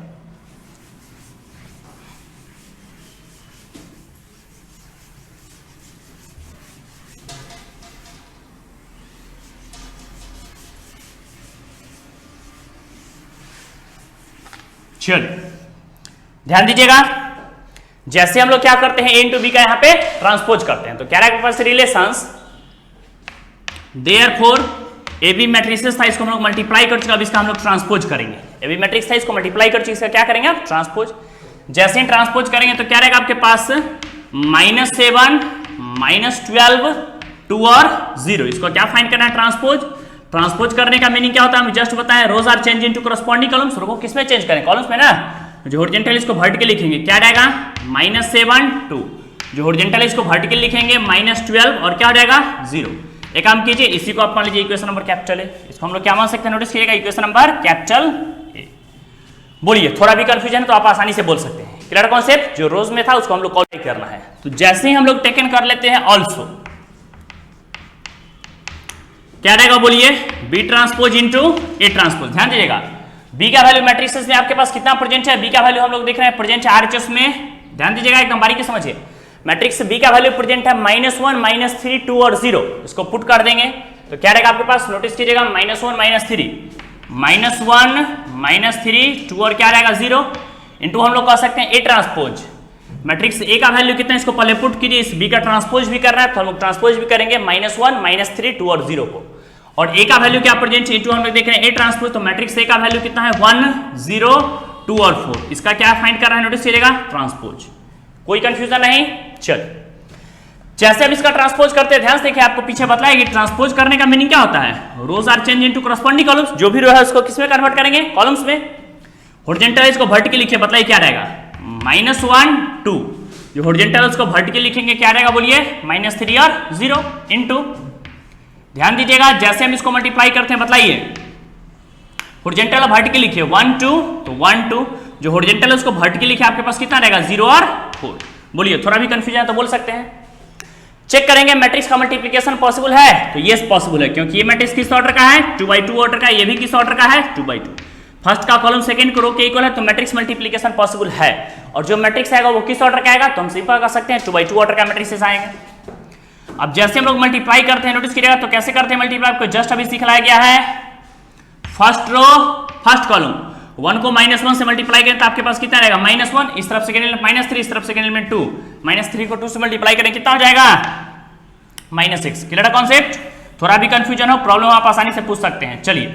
चलिए ध्यान दीजिएगा, जैसे हम लोग क्या करते हैं a इंटू बी का यहां पे ट्रांसपोज करते हैं तो क्या रहेगा पास relations, therefore A B matrices था, इसको हम लोग मल्टीप्लाई कर चुके, अब इसका हम लोग ट्रांसपोज करेंगे। ए बी मैट्रिक्स था, इसको मल्टीप्लाई कर चुके, इसका क्या करेंगे आप ट्रांसपोज। जैसे ही ट्रांसपोज करेंगे तो क्या रहेगा आपके पास -7 -12 2 और 0। इसको क्या फाइंड करना है, ट्रांसपोज। ट्रांसपोज करने का मीनिंग क्या होता है, हम जस्ट बताएं, rows are change into corresponding columns. Row को किसमें चेंज करें, कॉलम्स में ना। जो हॉरिजॉन्टल इसको वर्टिकल लिखेंगे क्या रहेगा -7 2, जो हॉरिजॉन्टल इसको वर्टिकल लिखेंगे -12 और क्या हो जाएगा 0। एक काम कीजिए, इसी को आप मान लीजिए इक्वेशन नंबर कैपिटल है, इसको हम लोग क्या मान सकते हैं, नोटिस कीजिएगा इक्वेशन नंबर कैपिटल ए। बोलिए, थोड़ा भी कंफ्यूजन है तो आप आसानी से बोल सकते हैं। क्लियर कॉन्सेप्ट, जो रोज में था उसको हम लोग कॉल करना है। तो जैसे ही हम लोग टेकन कर लेते हैं ऑल्सो, क्या रहेगा बोलिए, B transpose into A transpose. ध्यान दीजिएगा, बी का वैल्यू मैट्रिसेस में आपके पास कितना प्रेजेंट है, बी का वैल्यू हम लोग देख रहे हैं प्रेजेंट है आरएचएस में। ध्यान दीजिएगा, एकदम बारीकी समझिए, मैट्रिक्स बी का वैल्यू प्रेजेंट है -1 -3 2 और 0। इसको पुट कर देंगे तो क्या रहेगा आपके पास, नोटिस कीजिएगा -1 -3 -1 -3 2 और क्या रहेगा 0 इंटू हम लोग कह सकते हैं ए ट्रांसपोज। मैट्रिक्स ए का वैल्यू कितना, इसको पहले पुट कीजिए, इस बी का ट्रांसपोज भी करना है तो हम लोग ट्रांसपोज भी करेंगे -1 -3 2 और 0 को। और ए का वैल्यू क्या प्रेजेंट है, इंटू हम लोग देख रहे हैं ए ट्रांसपोज, तो मैट्रिक्स ए का वैल्यू कितना है 1 0 2 और 4। इसका क्या फाइंड कर रहा है, नोटिस कीजिएगा ट्रांसपोज। कोई कंफ्यूजन नहीं। चल जैसे हम इसका ट्रांसपोज करते हैं, ध्यान से देखिए, आपको पीछे बताया कि ट्रांसपोज करने का मीनिंग क्या होता है, rows are change into corresponding columns. जो भी रो है उसको किसमें कन्वर्ट करेंगे, कॉलम्स में। हॉरिजॉन्टल इसको वर्टिकल लिखिए, बताइए क्या रहेगा -1 2, जो हॉरिजॉन्टल उसको वर्टिकल लिखेंगे क्या रहेगा बोलिए -3 और 0 इंटू। ध्यान दीजिएगा, जैसे हम इसको मल्टीप्लाई करते हैं, बताइए हॉरिजॉन्टल और वर्टिकल लिखिए 1 2, तो 1 2, जो हॉरिजॉन्टल उसको वर्टिकल लिखे आपके पास कितना रहेगा 0 और 4। बोलिए, थोड़ा भी कंफ्यूजन है तो बोल सकते हैं। चेक करेंगे मैट्रिक्स का मल्टीप्लिकेशन पॉसिबल है, तो यस पॉसिबल है, क्योंकि ये मैट्रिक्स किस ऑर्डर का है 2x2 ऑर्डर का, ये भी किस ऑर्डर का है 2x2। फर्स्ट का कॉलम सेकंड को रो के इक्वल है, तो मैट्रिक्स मल्टीप्लिकेशन पॉसिबल है। और जो मैट्रिक्स आएगा वो किस ऑर्डर का आएगा, तो हम सिंपल कर सकते हैं 2x2 ऑर्डर का मैट्रिक्स आएंगे। अब जैसे हम लोग मल्टीप्लाई करते हैं, नोटिस कीजिएगा, तो कैसे करते हैं मल्टीप्लाई, आपको जस्ट अभी सिखलाया गया है। फर्स्ट रो फर्स्ट कॉलम 1 को -1 से मल्टीप्लाई करें तो आपके पास कितना रहेगा -1, इस तरफ सेकंड एलिमेंट -3, इस तरफ सेकंड एलिमेंट 2, -3 को 2 से मल्टीप्लाई करें कितना हो जाएगा -6। क्लियर कॉन्सेप्ट, थोड़ा भी कंफ्यूजन हो प्रॉब्लम आप आसानी से पूछ सकते हैं। चलिए,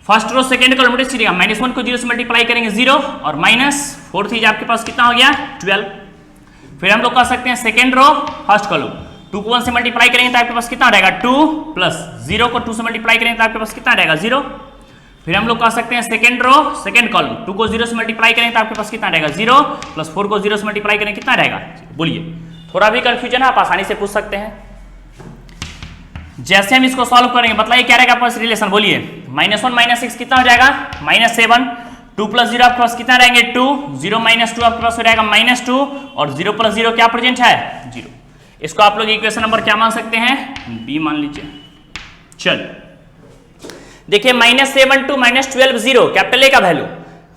first row second column notice कीजिएगा, -1 को 0 से मल्टीप्लाई करेंगे 0 और -4 थी आपके पास कितना हो गया 12। फिर हम लोग कह सकते हैं सेकंड रो फर्स्ट कॉलम 2 को 1 से मल्टीप्लाई करेंगे तो आपके पास कितना रहेगा 2 प्लस 0 को 2 से मल्टीप्लाई करेंगे तो आपके पास कितना रहेगा 0। फिर हम लोग कह सकते हैं सेकंड रो सेकंड कॉलम 2 को 0 से मल्टीप्लाई करेंगे तो आपके पास कितना रहेगा 0 प्लस 4 को 0 से मल्टीप्लाई करेंगे कितना रहेगा। बोलिए, थोड़ा भी कंफ्यूजन है आप आसानी से पूछ सकते हैं। जैसे हम इसको सॉल्व करेंगे, बताइए क्या रहेगा आपके पास रिलेशन, बोलिए -1 -6 कितना हो जाएगा -7, 2 + 0 आपके पास कितना रहेंगे 2, 0 - 2 आपके पास हो जाएगा -2 और 0 + 0 क्या प्रेजेंट है 0। इसको आप लोग इक्वेशन नंबर क्या मान सकते हैं, बी मान लीजिए। चल देखिए, -7 2 -12 0 कैपिटल ए का वैल्यू,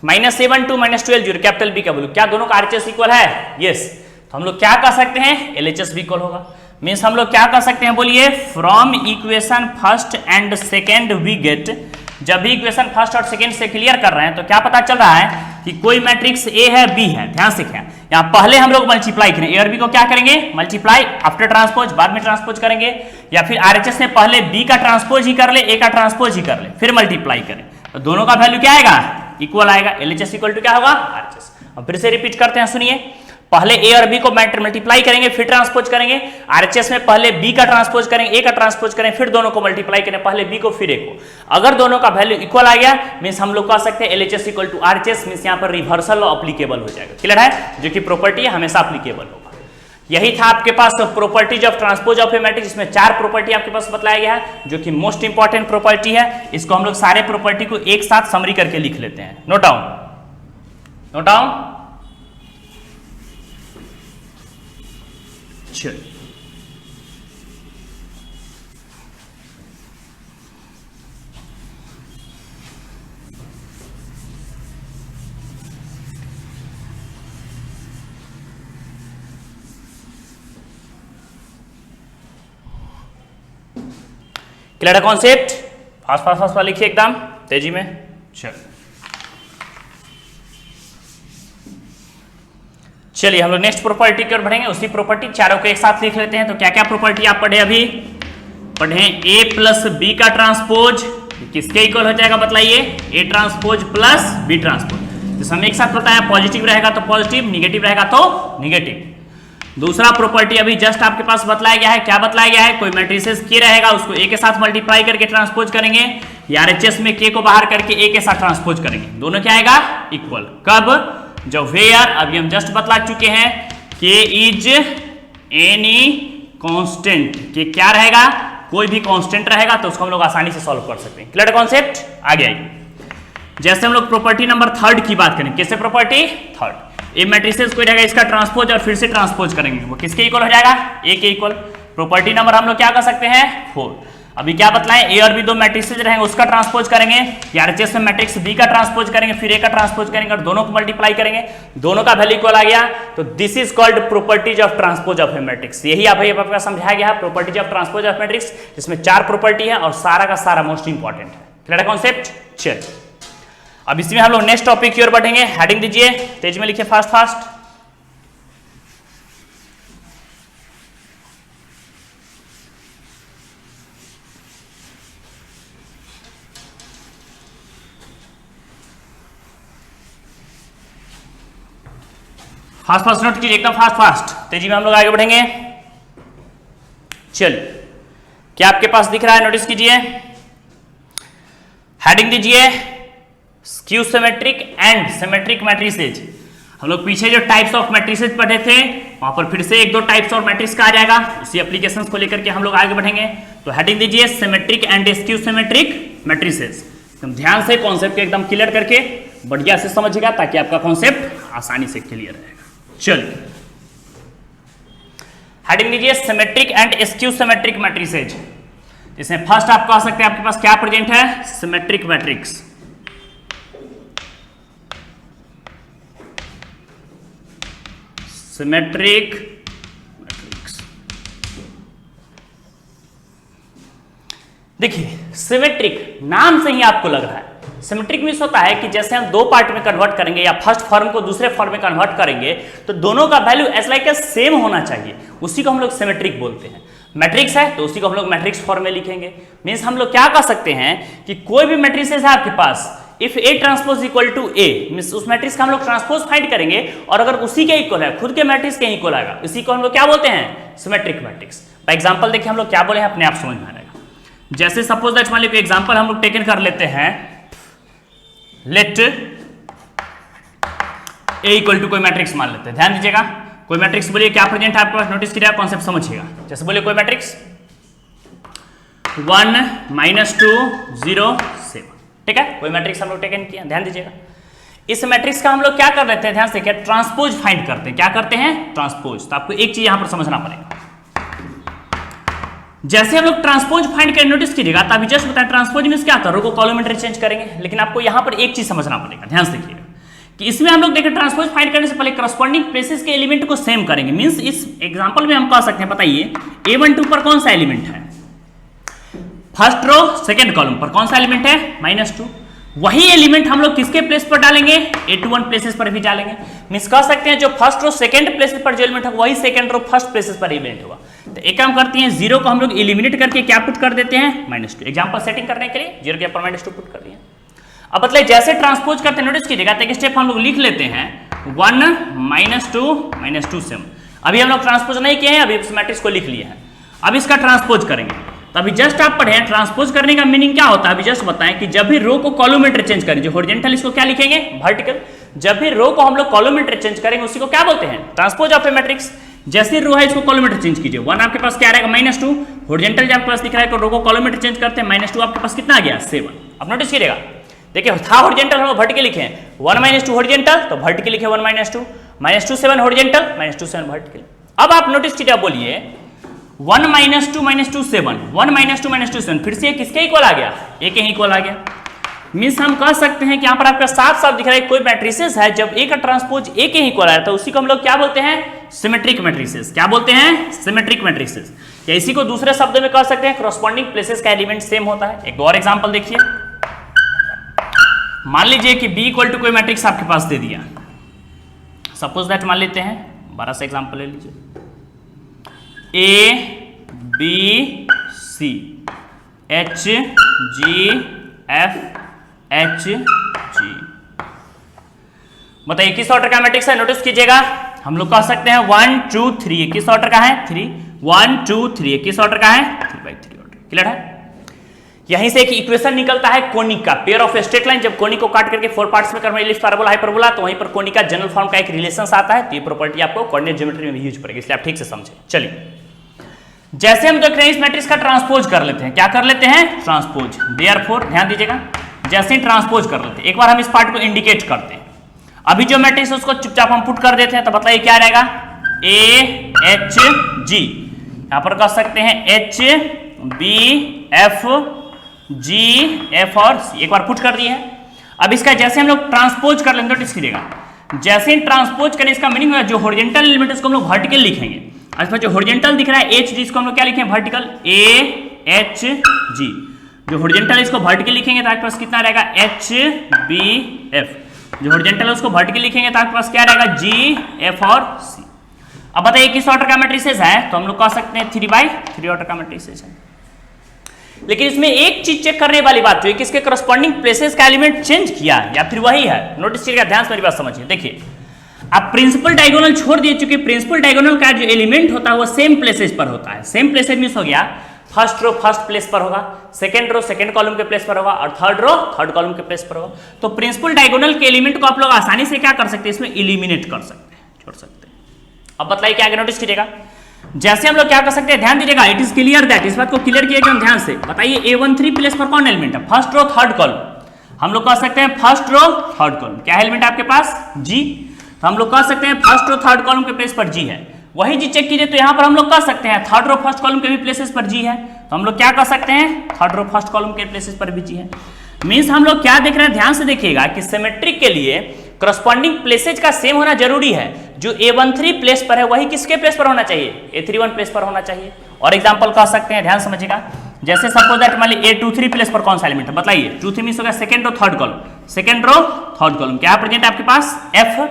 -7 2 -12 0 कैपिटल बी का वैल्यू, क्या दोनों का आरएचएस इक्वल है, यस। तो हम लोग क्या कर सकते हैं, एलएचएस भी इक्वल होगा। मीन्स हम लोग क्या कर सकते हैं, बोलिए from equation first and second we get, जब भी इक्वेशन फर्स्ट और सेकेंड से क्लियर कर रहे हैं तो क्या पता चल रहा है कि कोई मैट्रिक्स ए है बी है। ध्यान से क्या, यहाँ पहले हम लोग मल्टीप्लाई करें, ए और बी को क्या करेंगे मल्टीप्लाई, आफ्टर ट्रांसपोज, बाद में ट्रांसपोज करेंगे, या फिर आरएचएस में पहले बी का ट्रांसपोज ही कर ले, ए का ट्रांसपोज ही कर ले, फिर मल्टीप्लाई करें, तो दोनों का वैल्यू क्या आएगा इक्वल आएगा। एलएचएस इक्वल टू क्या होगा आरएचएस। अब फिर से रिपीट करते हैं, सुनिए, पहले ए और बी को मल्टीप्लाई करेंगे फिर ट्रांसपोज करेंगे। आरएचएस में पहले बी का ट्रांसपोज करेंगे, ए का ट्रांसपोज करेंगे, फिर दोनों को मल्टीप्लाई करें, पहले बी को फिर ए को। अगर दोनों का वैल्यू इक्वल आ गया मींस हम लोग कह सकते हैं LHS equal to RHS, means यहां पर रिवर्सल लॉ अप्लीकेबल हो जाएगा। क्लियर है? जो कि प्रॉपर्टी है हमेशा अप्लीकेबल होगा। यही था आपके पास properties of transpose of A matrix, जिसमें 4 प्रॉपर्टी आपके पास बतलाया गया है जो कि मोस्ट इंपॉर्टेंट प्रॉपर्टी है। इसको हम लोग सारे प्रॉपर्टी को एक साथ समरी करके लिख लेते हैं। Note down, note down. चलिए क्लियर है कॉन्सेप्ट? फास्ट फास्ट फास्ट लिखिए एकदम तेजी में। चलिए हम लोग नेक्स्ट प्रॉपर्टी की ओर बढ़ेंगे। उसी प्रॉपर्टी चारों को एक साथ लिख लेते हैं। तो क्या क्या प्रॉपर्टी आप पढ़े? अभी पढ़े ए प्लस बी का ट्रांसपोज किसके इक्वल हो जाएगा बताइए? A transpose plus B transpose. जैसे हम एक साथ बताया पॉजिटिव रहेगा तो पॉजिटिव, निगेटिव रहेगा तो निगेटिव। दूसरा प्रॉपर्टी अभी जस्ट आपके पास बतलाया गया है। क्या बतलाया गया है? कोई मैट्रिसेस के रहेगा उसको ए के साथ मल्टीप्लाई करके ट्रांसपोज करेंगे, या आरएचएस में के को बाहर करके ए के साथ ट्रांसपोज करेंगे, दोनों क्या आएगा? इक्वल। कब? जब वेयर, अभी हम जस्ट बतला चुके हैं, के इज एनी कांस्टेंट, के क्या रहेगा? कोई भी कांस्टेंट रहेगा तो उसको हम लोग आसानी से सॉल्व कर सकते हैं। Clear concept? आगे आइए। जैसे हम लोग प्रॉपर्टी नंबर 3 की बात करें, कैसे प्रॉपर्टी 3? ए मैट्रिसेस कोई रहेगा इसका ट्रांसपोज और फिर से ट्रांसपोज करेंगे, वो किसके इक्वल हो जाएगा? ए के इक्वल। प्रॉपर्टी नंबर हम लोग क्या कर सकते हैं? 4। अभी क्या बतलाएं? ए और बी दो मैट्रिसेस रहेंगे उसका ट्रांसपोज करेंगे, या आरएचएस में मैट्रिक्स बी का ट्रांसपोज करेंगे, फिर ए का ट्रांसपोज करेंगे और दोनों को मल्टीप्लाई करेंगे, दोनों का वैल्यू इक्वल आ गया तो this is called properties of transpose of A matrix. यही आपको समझाया गया है properties of transpose of matrix, जिसमें 4 प्रॉपर्टी है और सारा का सारा मोस्ट इंपॉर्टेंट है। Clear concept? चलिए अब इसमें हम लोग नेक्स्ट टॉपिक की ओर बढ़ेंगे। हेडिंग दीजिए, तेज में लिखिए fast fast. Fast fast note कीजिए एकदम फास्ट फास्ट, तेजी में हम लोग आगे बढ़ेंगे। चलिए क्या आपके पास दिख रहा है? नोटिस कीजिए, हेडिंग दीजिए skew symmetric and symmetric matrices. हम लोग पीछे जो टाइप्स ऑफ मैट्रिसेज पढ़े थे वहां पर फिर से 1-2 टाइप्स और मैट्रिक्स का आ जाएगा, उसी एप्लीकेशंस को लेकर के हम लोग आगे बढ़ेंगे। तो हेडिंग दीजिए symmetric and skew symmetric matrices. एकदम ध्यान से कॉन्सेप्ट को एकदम क्लियर करके बढ़िया से समझिएगा ताकि आपका कॉन्सेप्ट आसानी से क्लियर रहेगा। चलिए हेडिंग दीजिए symmetric and skew symmetric matrices. इसमें फर्स्ट आप कह सकते हैं आपके पास क्या प्रेजेंट है? Symmetric matrix. Symmetric matrix. देखिए सिमेट्रिक नाम से ही आपको लग रहा है, सिमेट्रिक मींस होता है कि जैसे हम 2 पार्ट में कन्वर्ट करेंगे या फर्स्ट फॉर्म को दूसरे फॉर्म में कन्वर्ट करेंगे तो दोनों का वैल्यू एज लाइक सेम होना चाहिए, उसी को हम लोग सिमेट्रिक बोलते हैं। मैट्रिक्स है तो उसी को हम लोग मैट्रिक्स फॉर्म में लिखेंगे। मींस हम लोग क्या कर सकते हैं कि कोई भी मैट्रिसेस है आपके पास, if A transpose equal to A means उस मैट्रिक्स का हम लोग ट्रांसपोज फाइंड करेंगे और अगर उसी के इक्वल है, खुद के मैट्रिक्स के इक्वल आएगा, इसी को हम लोग क्या बोलते हैं? Symmetric matrix. बाय एग्जांपल देखिए हम लोग क्या बोले हैं, अपने आप समझ में आएगा। जैसे सपोज दैट मान लीजिए एग्जांपल हम लोग टेकन कर लेते हैं, लेट ए इक्वल टू कोई मैट्रिक्स मान लेते हैं। ध्यान दीजिएगा, कोई मैट्रिक्स बोलिए क्या प्रेजेंट है आपके पास, नोटिस कीजिएगा, कॉन्सेप्ट समझिएगा। जैसे बोलिए कोई मैट्रिक्स 1 -2 0 7, ठीक है, कोई मैट्रिक्स हम लोग टेकन किया। ध्यान दीजिएगा, इस मैट्रिक्स का हम लोग क्या कर लेते हैं, ध्यान से, क्या ट्रांसपोज फाइंड करते हैं। क्या करते हैं? ट्रांसपोज। तो आपको एक चीज यहां पर समझना पड़ेगा, जैसे हम लोग ट्रांसपोज फाइंड करें, नोटिस कीजिएगा, तो अभी जस्ट बताया ट्रांसपोज मींस क्या था, रो को कॉलम एंट्री चेंज करेंगे। लेकिन आपको यहां पर एक चीज समझना पड़ेगा, ध्यान से देखिएगा कि इसमें हम लोग देखें ट्रांसपोज फाइंड करने से पहले करस्पॉन्डिंग प्लेसेस के एलिमेंट को सेम करेंगे। मींस इस एग्जांपल में हम कह सकते हैं, बताइए A12 पर कौन सा एलिमेंट है? फर्स्ट रो सेकंड कॉलम पर कौन सा एलिमेंट है? -2। वही एलिमेंट हम लोग किसके प्लेस पर डालेंगे? A21 प्लेसेस पर भी डालेंगे। मींस कह सकते हैं जो फर्स्ट रो सेकंड प्लेसेस पर जो एलिमेंट होगा वही सेकंड रो फर्स्ट प्लेसेस पर एलिमेंट होगा। तो एक काम करते हैं, 0 को हम लोग एलिमिनेट करके क्या पुट कर देते हैं? -2। एग्जांपल सेटिंग करने के लिए 0 के ऊपर -2 पुट कर दिया। अब मतलब जैसे ट्रांसपोज करते हैं, नोटिस कीजिएगा, तो एक स्टेप हम लोग लिख लेते हैं 1 -2 -2 अभी हम लोग ट्रांसपोज नहीं किए हैं, अभी इस मैट्रिक्स को लिख लिए हैं। अब इसका ट्रांसपोज करेंगे। तो अभी जस्ट आप पढ़े हैं ट्रांसपोज करने का मीनिंग क्या होता है। अभी जस्ट बताएं कि जब भी रो को कॉलम में इंटरचेंज करें, जो हॉरिजॉन्टल इसको क्या लिखेंगे, वर्टिकल। जब भी रो को हम लोग कॉलम में इंटरचेंज करेंगे उसी को क्या बोलते हैं, ट्रांसपोज ऑफ ए मैट्रिक्स। जैसे रो है इसको कॉलम में इंटरचेंज कीजिए, 1 आपके पास क्या रहेगा -2, हॉरिजॉन्टल जब आपके पास दिख रहा है तो रो को कॉलम में इंटरचेंज करते हैं, -2 आपके पास कितना आ गया 7। अब नोटिस कीजिएगा, देखिए था हॉरिजॉन्टल हम वर्टिकल लिखे हैं, 1 -2 हॉरिजॉन्टल तो वर्टिकल लिखे 1 -2, -2 7 हॉरिजॉन्टल, -2 7 वर्टिकल। अब आप नोटिस कीजिए, आप बोलिए 1 -2 7, 1 -2 7 फिर से ये किसके इक्वल आ गया, ए के इक्वल आ गया। मीन्स हम कह सकते हैं कि यहाँ पर आपका साफ साफ दिख रहा है कोई मैट्रिसेस है जब ए का ट्रांसपोज ए के इक्वल आया तो उसी को हम लोग क्या बोलते हैं, सिमेट्रिक मैट्रिसेस। क्या बोलते हैं, सिमेट्रिक मैट्रिसेस। या इसी को दूसरे शब्दों में कह सकते हैं कॉरस्पॉन्डिंग प्लेसेस का एलिमेंट सेम होता है। एक और एग्जांपल देखिए, मान लीजिए कि B इक्वल टू कोई मैट्रिक्स आपके पास दे दिया, सपोज दैट मान लेते हैं, 12 से एग्जांपल ले लीजिए, A B C H G F H G, बताइए किस ऑर्डर का मैट्रिक्स है। नोटिस कीजिएगा, हम लोग कह सकते हैं 1 2 3, किस ऑर्डर का है 3, 1 2 3, किस ऑर्डर का है 3/3 ऑर्डर। क्लियर है। यहीं से एक इक्वेशन निकलता है कोनिक का, पेयर ऑफ स्ट्रेट लाइन। जब कोनिक को काट करके 4 पार्ट्स में करना, एलिप्स पैराबोला हाइपरबोला, तो वहीं पर कोनिक का जनरल फॉर्म का एक रिलेशन आता है। तो ये प्रॉपर्टी आपको कोऑर्डिनेट ज्योमेट्री में भी यूज पड़ेगी, इसलिए आप ठीक से समझें। चलिए, जैसे हम देख रहे हैं इस मैट्रिक्स का ट्रांसपोज कर लेते हैं। क्या कर लेते हैं, ट्रांसपोज। देयरफॉर ध्यान दीजिएगा, जैसे ही ट्रांसपोज कर लेते हैं, एक बार हम इस पार्ट को इंडिकेट करते हैं। अभी जो मैट्रिक्स है उसको चुपचाप हम पुट कर देते हैं, तो बताइए क्या रहेगा, A H G, यहां पर कह सकते हैं H B F G F और C, एक बार पुट कर दिए हैं। अब इसका जैसे हम लोग ट्रांसपोज कर लेंगे, नोटिस कीजिएगा, जैसे ही ट्रांसपोज करें इसका मीनिंग होगा जो हॉरिजॉन्टल एलिमेंट उसको हम लोग वर्टिकल लिखेंगे। आज जो हॉरिजॉन्टल दिख रहा है H G, इसको हम लोग क्या लिखेंगे, वर्टिकल A H G। जो हॉरिजॉन्टल इसको वर्टिकल लिखेंगे तो आपके पास कितना रहेगा, H B F। जो हॉरिजॉन्टल है उसको वर्टिकल लिखेंगे तो आपके पास क्या रहेगा, G F और C। अब बताइए किस ऑर्डर का मैट्रिसेस है, तो हम लोग कह सकते हैं 3/3 ऑर्डर का मैट्रिसेस है। लेकिन इसमें एक चीज चेक करने वाली बात है कि इसके करस्पॉन्डिंग प्लेसेस का एलिमेंट चेंज किया या फिर वही है। नोटिस कीजिएगा, ध्यान से मेरी बात समझिए। देखिए, आप प्रिंसिपल डायगोनल छोड़ दिए, चूंकि प्रिंसिपल डायगोनल का जो एलिमेंट होता है वो सेम प्लेसेस पर होता है। सेम प्लेसेस मींस हो गया, फर्स्ट रो फर्स्ट प्लेस पर होगा, सेकंड रो सेकंड कॉलम के प्लेस पर होगा, और थर्ड रो थर्ड कॉलम के प्लेस पर होगा। तो प्रिंसिपल डायगोनल के एलिमेंट को आप लोग आसानी से क्या कर सकते हैं, इसमें इलिमिनेट कर सकते हैं, छोड़ सकते हैं। अब बताइए क्या, नोटिस कीजिएगा, जैसे हम लोग क्या कर सकते हैं, ध्यान दीजिएगा, इट इज क्लियर दैट, इस बात को क्लियर किए एकदम ध्यान से। बताइए A13 प्लेस पर कौन एलिमेंट है, फर्स्ट रो थर्ड कॉलम। हम लोग कह सकते हैं फर्स्ट रो थर्ड कॉलम, क्या एलिमेंट है आपके पास, G। तो हम लोग कह सकते हैं फर्स्ट रो थर्ड कॉलम के प्लेस पर G है। वही जी चेक कीजिए, तो यहाँ पर हम लोग कह सकते हैं थर्ड रो फर्स्ट कॉलम के भी प्लेसेस पर G है। तो हम लोग क्या कर सकते हैं, थर्ड रो फर्स्ट कॉलम के प्लेसेस पर भी G है। मीन्स हम लोग क्या देख रहे हैं, ध्यान से देखिएगा कि सिमेट्रिक के लिए करस्पॉन्डिंग प्लेसेज का सेम होना जरूरी है। जो A13 प्लेस पर है वही किसके प्लेस पर होना चाहिए, A31 प्लेस पर होना चाहिए। और एग्जांपल कह सकते हैं, ध्यान समझिएगा, जैसे सपोज दैट मान लीजिए A23 प्लेस पर कौन सा एलिमेंट है, बताइए। 23 मीन्स हो गया second row third column, second row third column, क्या प्रेजेंट है आपके पास, F।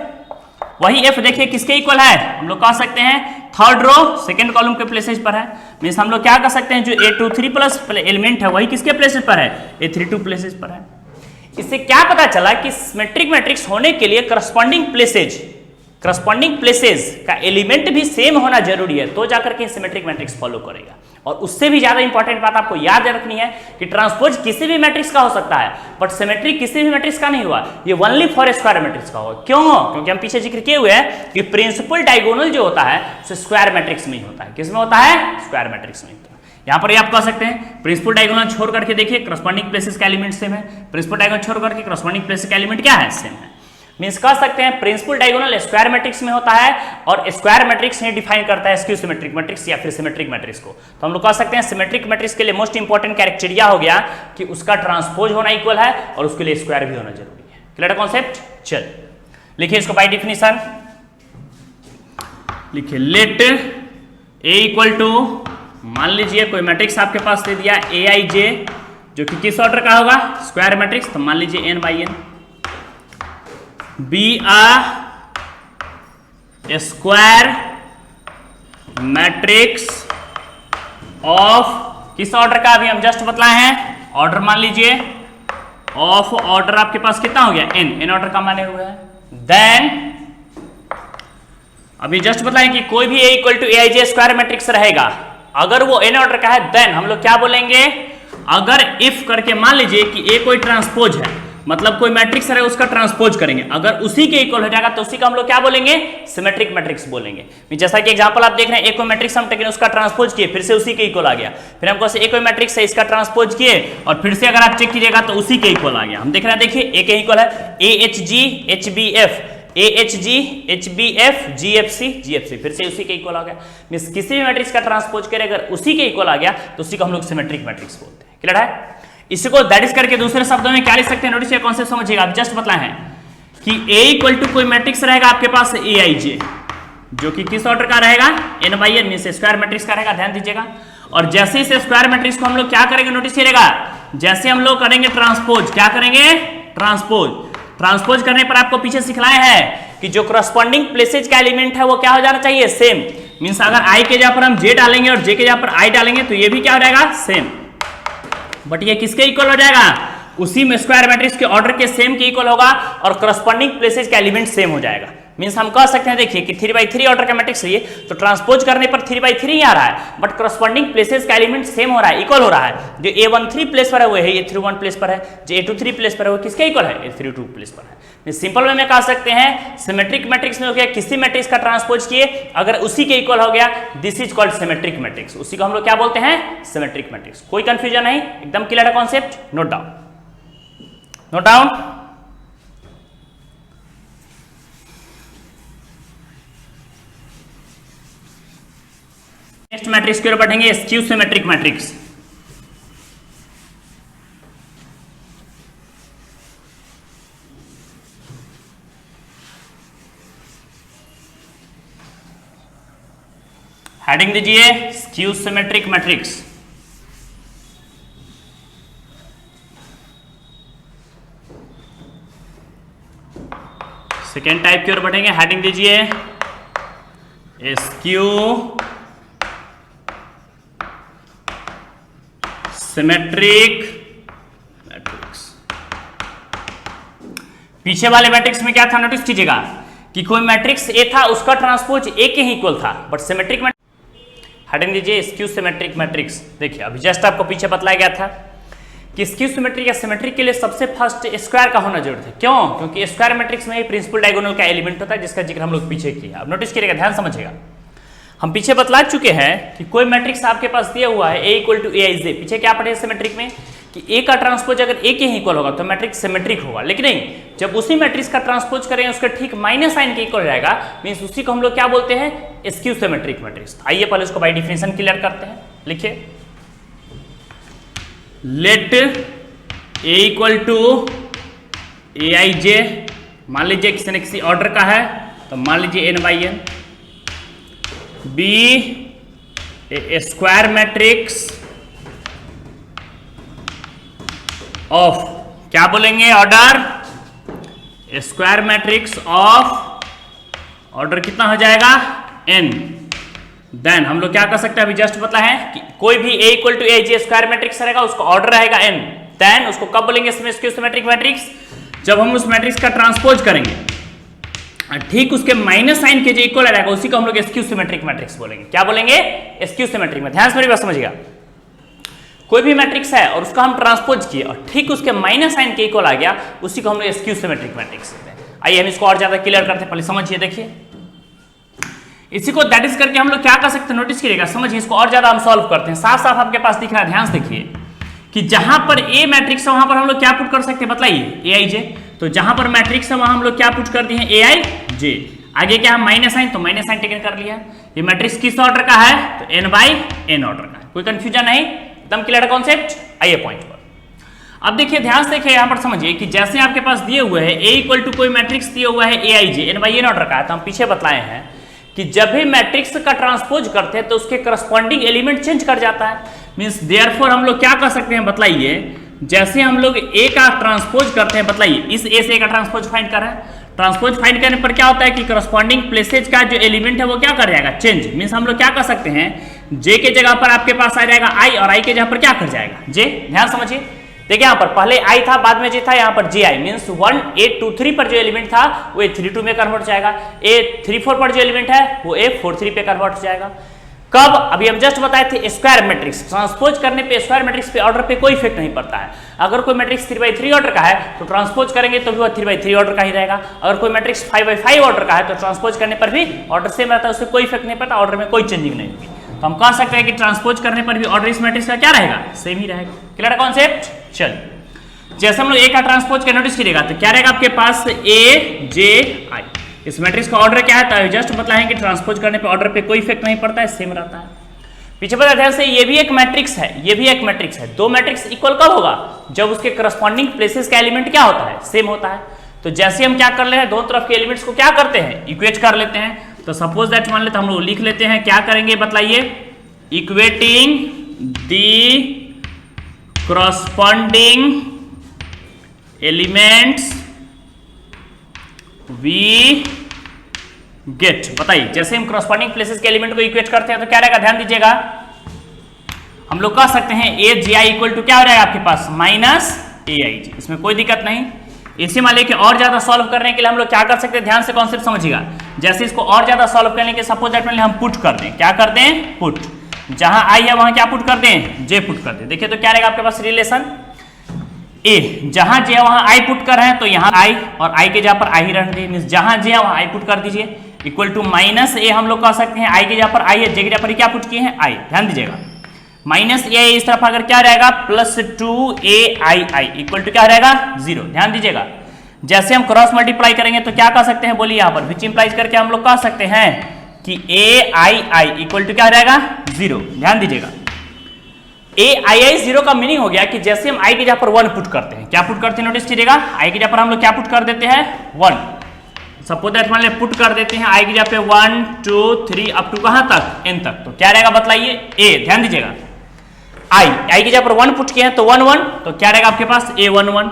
वही F देखिए किसके इक्वल है, हम लोग कह सकते हैं थर्ड रो सेकंड कॉलम के प्लेसेस पर है। मींस हम लोग क्या कर सकते हैं, जो A23 प्लस एलिमेंट है वही किसके प्लेसेस पर है, A32 प्लेसेस पर है। इससे क्या पता चला कि सिमेट्रिक मैट्रिक्स होने के लिए करस्पॉन्डिंग प्लेसेस का एलिमेंट भी सेम होना जरूरी है, तो जाकर के सिमेट्रिक मैट्रिक्स फॉलो करेगा। और उससे भी ज्यादा इंपॉर्टेंट बात आपको याद रखनी है कि ट्रांसपोज किसी भी मैट्रिक्स का हो सकता है, बट सिमेट्रिक किसी भी मैट्रिक्स का नहीं हुआ, ये ओनली फॉर स्क्वायर मैट्रिक्स का होगा। क्यों, क्योंकि हम पीछे जिक्र किए हुए हैं कि प्रिंसिपल डायगोनल जो होता है वो स्क्वायर मैट्रिक्स में ही होता है। किसमें होता है, स्क्वायर मैट्रिक्स में होता है। यहाँ पर आप कह सकते हैं प्रिंसिपल डायगोनल छोड़ करके देखिए करस्पॉन्डिंग प्लेसेस का एलिमेंट सेम है, प्रिंसिपल डायगोनल छोड़ करके करस्पॉन्डिंग प्लेसेस का एलिमेंट क्या है, सेम है। मींस कह सकते हैं प्रिंसिपल डायगोनल स्क्वायर मैट्रिक्स में होता है, और स्क्वायर मैट्रिक्स ही डिफाइन करता है स्क्यू सिमेट्रिक मैट्रिक्स या फिर सिमेट्रिक मैट्रिक्स को। तो हम लोग कह सकते हैं सिमेट्रिक मैट्रिक्स के लिए मोस्ट इंपॉर्टेंट कैरेक्टेरिया हो गया कि उसका ट्रांसपोज होना इक्वल है और उसके लिए स्क्वायर भी होना जरूरी है। क्लियर कॉन्सेप्ट, चल लिखिए इसको बाय डिफिनिशन, लिखिए लेट A इक्वल टू, मान लीजिए कोई मैट्रिक्स आपके पास दे दिया Aij, जो कि किस ऑर्डर का होगा, स्क्वायर मैट्रिक्स। तो मान लीजिए n/n, be square matrix of किस ऑर्डर का, अभी हम जस्ट बतलाए हैं ऑर्डर, मान लीजिए ऑफ ऑर्डर आपके पास कितना हो गया, n ऑर्डर का माने हुए हैं। देन अभी जस्ट बताएं कि कोई भी A equal to AIJ square matrix रहेगा, अगर वो n ऑर्डर का है देन हम लोग क्या बोलेंगे, अगर इफ करके मान लीजिए कि A कोई ट्रांसपोज है, मतलब कोई मैट्रिक्स है उसका ट्रांसपोज करेंगे, अगर उसी के इक्वल हो जाएगा तो उसी का हम लोग क्या बोलेंगे, सिमेट्रिक मैट्रिक्स बोलेंगे। जैसा कि एग्जांपल आप देख रहे हैं, एक कोई मैट्रिक्स हम टेकन उसका ट्रांसपोज किए, फिर से उसी के इक्वल आ गया, फिर हमको एक कोई मैट्रिक्स है इसका ट्रांसपोज किए और फिर से अगर आप चेक कीजिएगा तो उसी के इक्वल आ गया। हम देख रहे हैं, देखिए ए के इक्वल है AHG HBF, AHG HBF GFC GFC, फिर से उसी के इक्वल आ गया। मींस किसी भी मैट्रिक्स का ट्रांसपोज करें अगर उसी के इक्वल आ गया तो उसी को हम लोग सिमेट्रिक मैट्रिक्स बोलते हैं। क्लियर है? इसी को दैट इज करके दूसरे शब्दों में क्या लिख सकते हैं, नोटिस ये कॉन्सेप्ट समझिएगा। आप जस्ट बताए हैं कि A इक्वल टू कोई मैट्रिक्स रहेगा आपके पास AIJ, जो कि किस ऑर्डर का रहेगा, n/n मींस स्क्वायर मैट्रिक्स का रहेगा, ध्यान दीजिएगा। और जैसे इस स्क्वायर मैट्रिक्स को हम लोग क्या करेंगे, नोटिस करिएगा, जैसे हम लोग करेंगे ट्रांसपोज, क्या करेंगे, ट्रांसपोज करने पर आपको पीछे सिखलाए हैं कि जो करस्पॉन्डिंग प्लेसेज का एलिमेंट है वो क्या हो जाना चाहिए, सेम। मींस अगर I के जगह पर हम J डालेंगे और J के जगह पर I डालेंगे तो ये भी क्या हो जाएगा, सेम। बट ये किसके इक्वल हो जाएगा, उसी में स्क्वायर मैट्रिक्स के ऑर्डर के सेम के इक्वल होगा और करस्पॉन्डिंग प्लेसेज का एलिमेंट सेम हो जाएगा। मींस हम कह सकते हैं, देखिए कि 3/3 ऑर्डर का मैट्रिक्स है तो ट्रांसपोज करने पर 3/3 ही आ रहा है, बट करस्पॉन्डिंग प्लेसेज का एलिमेंट सेम हो रहा है, इक्वल हो रहा है। जो A13 प्लेस पर है वो है A31 प्लेस पर है, जो A23 प्लेस पर है वो किसके इक्वल है, A32 प्लेस पर है। सिंपल वे में कह सकते हैं सिमेट्रिक मैट्रिक्स में हो गया, किसी मैट्रिक्स का ट्रांसपोज किए अगर उसी के इक्वल हो गया, this is called symmetric matrix, उसी को हम लोग क्या बोलते हैं, सिमेट्रिक मैट्रिक्स। कोई कंफ्यूजन नहीं, एकदम क्लियर है concept, note down, note down. Next matrix की ओर बढ़ेंगे, स्क्यू सिमेट्रिक मैट्रिक्स। हेडिंग दीजिए skew symmetric matrix. Second type की ओर बढ़ेंगे, हेडिंग दीजिए स्क्यू सिमेट्रिक मैट्रिक्स। पीछे वाले मैट्रिक्स में क्या था, नोटिस कीजिएगा कि कोई मैट्रिक्स ए था उसका ट्रांसपोज ए के ही इक्वल था, बट सिमेट्रिक मैट्रिक्स, हटें दीजिए स्क्यू सिमेट्रिक मैट्रिक्स। देखिए अभी जस्ट आपको पीछे बतलाया गया था कि स्क्यू सिमेट्रिक या सिमेट्रिक के लिए सबसे फर्स्ट स्क्वायर का होना जरूरत है। क्यों? क्योंकि स्क्वायर मैट्रिक्स में प्रिंसिपल डायगोनल का एलिमेंट होता है, जिसका जिक्र हम लोग पीछे किया। अब नोटिस करिएगा, ध्यान समझिएगा, हम पीछे बतला चुके हैं कि कोई मैट्रिक्स आपके पास दिया हुआ है A इक्वल टू AIJ। पीछे क्या पढ़े सिमेट्रिक में कि A का ट्रांसपोज अगर A के ही इक्वल होगा तो मैट्रिक्स सिमेट्रिक होगा, लेकिन नहीं, जब उसी मैट्रिक्स का ट्रांसपोज करेंगे उसका ठीक माइनस साइन के इक्वल रहेगा, मींस उसी को हम लोग क्या बोलते हैं, स्क्यू सिमेट्रिक मैट्रिक्स। आइए पहले उसको बाय डिफिनेशन क्लियर करते हैं। लिखिए, let A equal to AIJ, मान लीजिए किसी न किसी ऑर्डर का है तो मान लीजिए n/n, be a square matrix of, क्या बोलेंगे, order, square matrix of order कितना हो जाएगा, n। देन हम लोग क्या कर सकते हैं, अभी जस्ट पता है कि कोई भी A equal to AIJ square matrix रहेगा उसका ऑर्डर रहेगा n। देन उसको कब बोलेंगे स्क्यू सिमेट्रिक मैट्रिक्स, जब हम उस मैट्रिक्स का ट्रांसपोज करेंगे ठीक उसके माइनस साइन के जो इक्वल रहेगा उसी को हम लोग स्क्यू सिमेट्रिक मैट्रिक्स बोलेंगे। क्या बोलेंगे, स्क्यू सिमेट्रिक में। ध्यान से मेरी बात समझिएगा, कोई भी मैट्रिक्स है और उसका हम ट्रांसपोज किए और ठीक उसके माइनस साइन के इक्वल आ गया, उसी को हम लोग स्क्यू सिमेट्रिक मैट्रिक्स कहते हैं। आइए हम इसको और ज्यादा क्लियर करते हैं, पहले समझिए। देखिए इसी को दैट इज करके हम लोग क्या कर सकते हैं, नोटिस करिएगा, समझिए, इसको और ज्यादा हम सॉल्व करते हैं। साफ साफ आपके पास दिख रहा है, ध्यान से देखिए कि जहां पर ए मैट्रिक्स है वहां पर हम लोग क्या पुट कर सकते हैं, बताइए, AIJ। तो जहां पर मैट्रिक्स है वहां हम लोग क्या पुट कर दिए हैं, AIJ। आगे क्या है, माइनस साइन, तो माइनस साइन टेकन कर लिया। ये मैट्रिक्स किस ऑर्डर का है, तो n/n ऑर्डर का है। कोई कंफ्यूजन नहीं, एकदम क्लियर कॉन्सेप्ट। आइए पॉइंट पर। अब देखिए, ध्यान से देखिए, यहां पर समझिए कि जैसे आपके पास दिए हुए हैं A इक्वल टू कोई मैट्रिक्स दिया हुआ है AIJ, n/n ऑर्डर का है, तो हम पीछे बतलाए हैं कि जब भी मैट्रिक्स का ट्रांसपोज करते हैं तो उसके करस्पॉन्डिंग एलिमेंट चेंज कर जाता है। मींस देयरफॉर हम लोग क्या कर सकते हैं, बतलाइए, जैसे हम लोग A का ट्रांसपोज करते हैं, बताइए, इस A से A का ट्रांसपोज फाइंड कर रहे हैं, ट्रांसपोज फाइंड करने पर क्या होता है कि करस्पॉन्डिंग प्लेसेज का जो एलिमेंट है वो क्या कर जाएगा, चेंज। मींस हम लोग क्या कर सकते हैं, J के जगह पर आपके पास आ जाएगा I और I के जगह पर क्या कर जाएगा, J। ध्यान समझिए, देखिए यहाँ पर पहले आई था, बाद में जे था, यहाँ पर जे आई मीन्स 1 A23 पर जो एलिमेंट था वो A32 में कन्वर्ट हो जाएगा, A34 पर जो एलिमेंट है वो A43 पे कन्वर्ट हो जाएगा। कब? अभी हम जस्ट बताए थे स्क्वायर मैट्रिक्स ट्रांसपोज करने पे स्क्वायर मैट्रिक्स पे ऑर्डर पे कोई इफेक्ट नहीं पड़ता है। अगर कोई मैट्रिक्स 3/3 ऑर्डर का है तो ट्रांसपोज करेंगे तो भी वह 3/3 ऑर्डर का ही रहेगा। अगर कोई मैट्रिक्स 5/5 ऑर्डर का है तो ट्रांसपोज करने पर भी ऑर्डर सेम रहता है, उससे कोई इफेक्ट नहीं पड़ता, ऑर्डर में कोई चेंजिंग नहीं होगी। तो हम कह सकते हैं कि ट्रांसपोज करने पर भी ऑर्डर इस मैट्रिक्स का क्या रहेगा? सेम ही रहेगा। क्लियर है कॉन्सेप्ट? चलिए जैसे हम लोग ए का ट्रांसपोज का नोटिस करिएगा तो क्या रहेगा आपके पास A-J-I। इस मैट्रिक्स का ऑर्डर क्या है? तो जस्ट बताएं कि ट्रांसपोज करने पे ऑर्डर पे कोई इफेक्ट नहीं पड़ता है, सेम रहता है। पीछे बता ध्यान से, ये भी एक मैट्रिक्स है, ये भी एक मैट्रिक्स है। दो मैट्रिक्स इक्वल कब होगा? जब उसके करस्पॉन्डिंग प्लेसेस का एलिमेंट क्या होता है? सेम होता है। तो जैसे हम क्या कर ले हैं, दोनों तरफ के एलिमेंट्स को क्या करते हैं? इक्वेट कर लेते हैं। तो सपोज दैट मान लेते हम लोग लिख लेते हैं, क्या करेंगे बताइए? Equating the corresponding elements we get. बताइए जैसे हम करस्पॉन्डिंग प्लेसेस के एलिमेंट को इक्वेट करते हैं तो क्या रहेगा? ध्यान दीजिएगा, हम लोग कह सकते हैं A-Ji इक्वल टू क्या हो जाएगा आपके पास? -AIG। इसमें कोई दिक्कत नहीं। इसी मान लेके और ज्यादा सॉल्व करने के लिए हम लोग क्या कर सकते हैं? ध्यान से कॉन्सेप्ट समझिएगा। जैसे इसको और ज्यादा सॉल्व करने के सपोज दैट हम पुट कर दें, क्या कर दें? पुट। जहां आई है वहां क्या पुट कर दें? जे पुट कर दें। देखिए तो क्या रहेगा आपके पास रिलेशन? ए जहां जे वहां आई पुट कर रहे हैं तो यहाँ आई और आई के जगह पर आई ही रहने दीजिए, मींस जहां जे है वहां आई पुट कर दीजिए। इक्वल टू -A हम लोग कह सकते हैं, आई के जगह पर आई है, जे के जगह पर क्या पुट किए हैं? आई। ध्यान दीजिएगा -A इस तरफ अगर क्या रहेगा? +2AII इक्वल टू क्या रहेगा? 0। ध्यान दीजिएगा जैसे हम क्रॉस मल्टीप्लाई करेंगे तो क्या कह सकते हैं? बोलिए यहाँ पर विच इंप्लाइज करके हम लोग कह सकते हैं कि AII इक्वल टू क्या रहेगा? 0। ध्यान दीजिएगा AII 0 का मीनिंग हो गया कि जैसे हम आई की जगह पर 1 पुट करते हैं, क्या पुट करते हैं? नोटिस कीजिएगा, आई की जगह पर हम लोग क्या पुट कर देते हैं? 1। सपोज दैट मान ले पुट कर देते हैं आई की जगह पे 1 2 3 अप टू कहां तक? n तक। तो क्या रहेगा बताइए? A। ध्यान दीजिएगा आई की जगह पर 1 पुट किए हैं तो 1 1, तो क्या रहेगा आपके पास? A11।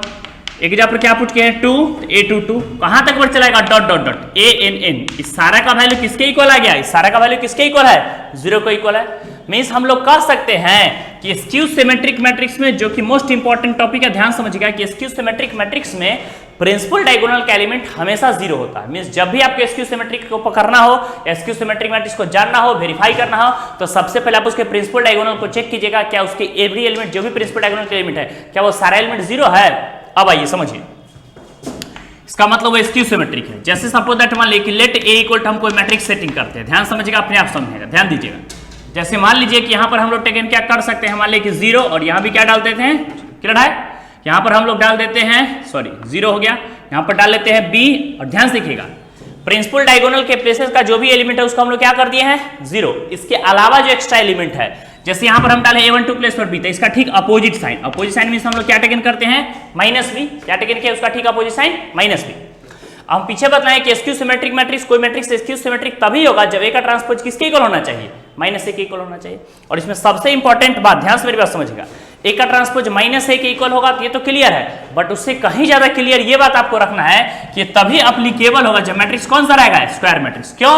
ए की जगह पर क्या पुट किए हैं? 2, A22। कहां तक वर्ड चलाएगा? Dot dot dot ANN। इस सारा का वैल्यू किसके इक्वल आ गया? इस सारा का वैल्यू किसके इक्वल है? 0 को इक्वल है। मींस हम लोग कह सकते हैं कि स्क्यू सिमेट्रिक मैट्रिक्स में, जो कि मोस्ट इंपॉर्टेंट टॉपिक है, ध्यान समझिएगा कि स्क्यू सिमेट्रिक मैट्रिक्स में प्रिंसिपल डायगोनल का एलिमेंट हमेशा 0 होता है। मींस जब भी आपको स्क्यू सिमेट्रिक को पकड़ना हो या स्क्यू सिमेट्रिक मैट्रिक्स को जानना हो, वेरीफाई करना हो, तो सबसे पहले आप उसके प्रिंसिपल डायगोनल को चेक कीजिएगा, क्या उसके एवरी एलिमेंट, जो भी प्रिंसिपल डायगोनल का एलिमेंट है, क्या वो सारा एलिमेंट 0 है? अब आइए समझिए, इसका मतलब वो स्क्यू सिमेट्रिक है। जैसे सपोज दैट मान लीजिए लेट A इक्वल टू हम कोई मैट्रिक्स सेटिंग करते हैं, ध्यान समझिएगा, अपने आप समझिएगा, ध्यान दीजिएगा। जैसे मान लीजिए कि यहाँ पर हम लोग टेकन क्या कर सकते हैं, मान लीजिए 0 और यहाँ भी क्या डाल देते हैं? क्लियर है? यहाँ पर हम लोग डाल देते हैं, सॉरी 0 हो गया, यहाँ पर डाल लेते हैं B। और ध्यान से देखिएगा प्रिंसिपल डायगोनल के प्लेसेस का जो भी एलिमेंट है उसको हम लोग क्या कर दिए हैं? 0। इसके अलावा जो एक्स्ट्रा एलिमेंट है, जैसे यहाँ पर हम डाले A12 प्लेस पर B, तो इसका ठीक opposite sign, opposite sign means हम लोग क्या टेकन करते हैं? -B। क्या टेकन किया? उसका ठीक अपोजिट साइन -B। हम पीछे बताएं कि स्क्यू सिमेट्रिक मैट्रिक्स, कोई मैट्रिक्स स्क्यू सिमेट्रिक तभी होगा जब ए का ट्रांसपोज किसके इक्वल होना चाहिए? -A के इक्वल होना चाहिए। और इसमें सबसे इंपॉर्टेंट बात, ध्यान से मेरी बात समझिएगा, ए का ट्रांसपोज -A के इक्वल होगा तो ये तो क्लियर है, बट उससे कहीं ज्यादा क्लियर ये बात आपको रखना है कि तभी एप्लीकेबल होगा जब मैट्रिक्स कौन सा रहेगा? Square matrix. क्यों?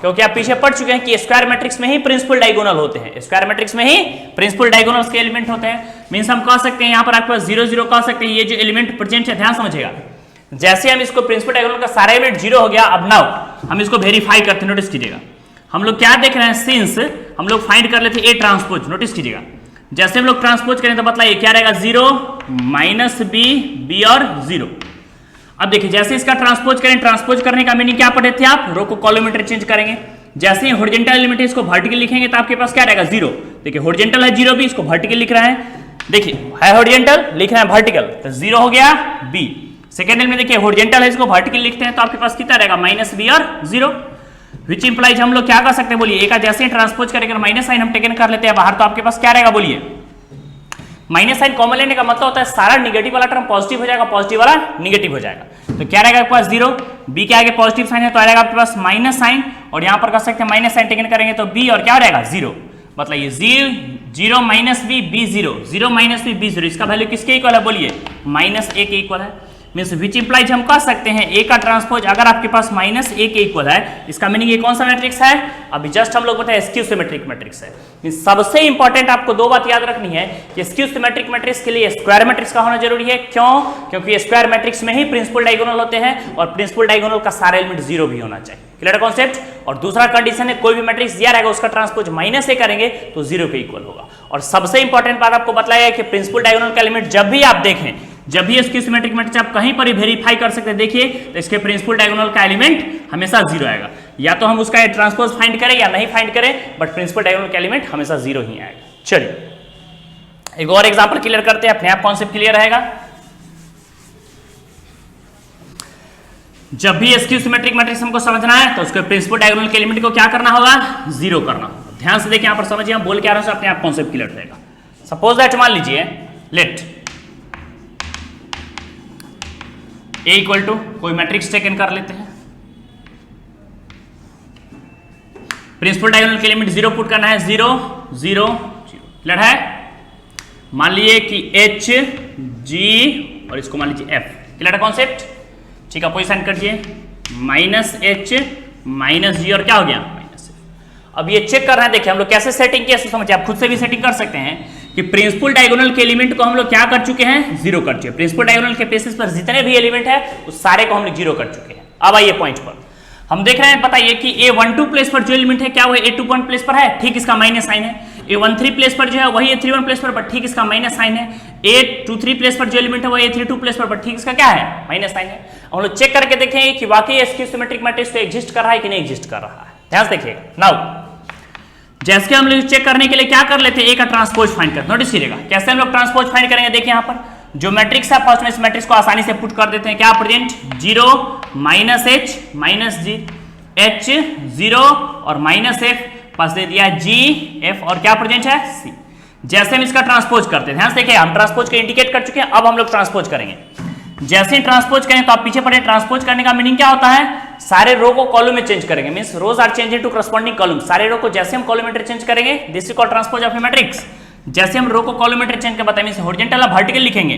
क्योंकि आप पीछे पढ़ चुके हैं कि स्क्वायर मैट्रिक्स में ही प्रिंसिपल डायगोनल होते हैं, स्क्वायर मैट्रिक्स में ही प्रिंसिपल डायगोनल्स के एलिमेंट होते हैं। मींस हम कह सकते हैं यहाँ पर आपके पास 0 0 कह सकते हैं, ये जो एलिमेंट प्रेजेंट है, ध्यान समझिएगा, जैसे हम इसको प्रिंसिपल डायगोनल का सारा एलिमेंट 0 हो गया। अब नाउ हम इसको वेरीफाई करते हैं, नोटिस कीजिएगा, हम लोग क्या देख रहे हैं? सिंस हम लोग फाइंड कर लेते हैं A ट्रांसपोज, नोटिस कीजिएगा, जैसे हम लोग ट्रांसपोज करें तो बताइए क्या रहेगा? 0 -B, B और 0। अब देखिए जैसे इसका ट्रांसपोज करें, ट्रांसपोज करने का मीनिंग क्या पढ़े थे आप? रो को कॉलम में चेंज करेंगे। जैसे ही हॉरिजॉन्टल एलिमेंट है इसको वर्टिकल लिखेंगे तो आपके पास क्या रहेगा? 0। देखिए हॉरिजॉन्टल है 0 भी, इसको वर्टिकल लिख रहा है, देखिए है हॉरिजॉन्टल, लिख रहे हैं वर्टिकल, तो 0 हो गया B। सेकेंड में देखिए हॉरिजॉन्टल है, इसको वर्टिकल लिखते हैं तो आपके पास कितना रहेगा? -B और 0। विच इंप्लाइज हम लोग क्या कर सकते हैं? बोलिए, एक जैसे ही ट्रांसपोज करेंगे माइनस साइन हम टेकन कर लेते हैं बाहर, तो आपके पास क्या रहेगा? बोलिए, माइनस साइन कॉमन लेने का मतलब होता है सारा निगेटिव वाला टर्म पॉजिटिव हो जाएगा, पॉजिटिव वाला निगेटिव हो जाएगा। तो क्या रहेगा आपके पास? 0। B के आगे पॉजिटिव साइन है तो आएगा आपके पास माइनस साइन, और यहाँ पर कर सकते हैं माइनस साइन टेकन करेंगे तो B और क्या रहेगा? 0। मतलब ये 0 -B, B 0, 0 -B, B 0, इसका वैल्यू किसके इक्वल है? बोलिए, -A के इक्वल है। मीन्स विच इंप्लाइज हम कह सकते हैं ए का ट्रांसपोज अगर आपके पास माइनस ए के इक्वल है, इसका मीनिंग ये कौन सा मैट्रिक्स है, अभी जस्ट हम लोग बताए स्क्यू सिमेट्रिक मैट्रिक्स है। मीन्स सबसे इंपॉर्टेंट आपको दो बात याद रखनी है कि स्क्यू सिमेट्रिक मैट्रिक्स के लिए स्क्वायर मैट्रिक्स का होना जरूरी है। क्यों? क्योंकि स्क्वायर मैट्रिक्स में ही प्रिंसिपल डायगोनल होते हैं और प्रिंसिपल डायगोनल का सारा एलिमेंट 0 भी होना चाहिए। Clear concept? और दूसरा कंडीशन है कोई भी मैट्रिक्स दिया रहेगा उसका ट्रांसपोज माइनस ए करेंगे तो 0 के इक्वल होगा। और सबसे इंपॉर्टेंट बात आपको बताया है कि प्रिंसिपल डायगोनल का एलिमेंट जब भी आप देखें, जब भी स्क्यू सिमेट्रिक मैट्रिक्स आप कहीं पर ही वेरीफाई कर सकते हैं, देखिए तो इसके प्रिंसिपल डायगोनल का एलिमेंट हमेशा 0 आएगा। या तो हम उसका ट्रांसपोज फाइंड करें या नहीं फाइंड करें, बट प्रिंसिपल डायगोनल का एलिमेंट हमेशा 0 ही आएगा। चलिए एक और एग्जांपल क्लियर करते हैं, अपने आप कॉन्सेप्ट क्लियर रहेगा। जब भी स्क्यू सिमेट्रिक मैट्रिक्स हमको समझना है तो उसके प्रिंसिपल डायगोनल के एलिमेंट को क्या करना होगा, 0 करना होगा। ध्यान से देखिए, यहां पर समझिए, हम बोल के आ रहे हैं, अपने आप कॉन्सेप्ट क्लियर रहेगा। सपोज दैट मान लीजिए लेट ए इक्वल टू कोई मैट्रिक्स टेकन कर लेते हैं, प्रिंसिपल डायगोनल के एलिमेंट 0 पुट करना है, 0 0 0। क्लियर है? मान लीजिए कि एच जी और इसको मान लीजिए एफ। क्लियर है कॉन्सेप्ट? ठीक है, पोजिशन करिए माइनस एच माइनस जी और क्या हो गया माइनस एफ। अब ये चेक कर रहे हैं, देखिए हम लोग कैसे सेटिंग किया समझिए, आप खुद से भी सेटिंग कर सकते हैं कि प्रिंसिपल डायगोनल के एलिमेंट को हम लोग क्या कर चुके हैं, 0 कर चुके हैं। प्रिंसिपल डायगोनल के बेसिस पर जितने भी एलिमेंट है उस सारे को हम लोग 0 कर चुके हैं। अब आइए पॉइंट पर, हम देख रहे हैं, बताइए कि A12 प्लेस पर जो एलिमेंट है क्या वो A21 प्लेस पर है, ठीक इसका माइनस साइन है। A13 प्लेस पर जो है वही A31 प्लेस पर, बट ठीक इसका माइनस साइन है। A23 प्लेस पर जो एलिमेंट है वो A32 प्लेस पर, बट ठीक इसका क्या है माइनस साइन है। हम लोग चेक करके देखेंगे कि वाकई स्क्यू सिमेट्रिक मैट्रिक्स तो एग्जिस्ट कर रहा है कि नहीं एग्जिस्ट कर रहा है। ध्यान से देखिएगा। नाउ जैसे हम लोग चेक करने के लिए क्या कर लेते हैं, ए का ट्रांसपोज फाइंड कर। नोटिस करिएगा कैसे हम लोग ट्रांसपोज फाइंड करेंगे। देखिए यहाँ पर जो मैट्रिक्स है फर्स्ट में इस मैट्रिक्स को आसानी से पुट कर देते हैं। क्या प्रेजेंट 0 माइनस एच माइनस जी, एच 0 और माइनस एफ पास दे दिया जी एफ और क्या प्रेजेंट है सी। जैसे हम इसका ट्रांसपोज करते हैं, ध्यान से देखिए हम ट्रांसपोज को इंडिकेट कर चुके हैं, अब हम लोग ट्रांसपोज करेंगे। जैसे ही ट्रांसपोज करें तो आप पीछे पड़े, ट्रांसपोज करने का मीनिंग क्या होता है, सारे रो को कॉलम में चेंज करेंगे। Means rows are change to corresponding column. सारे रो को जैसे हम कॉलमेटर चेंज करेंगे, this is called transpose of A matrix. जैसे हम रो को कॉलमेटर चेंज कर बताएं, मींस हॉरिजॉन्टल या वर्टिकल लिखेंगे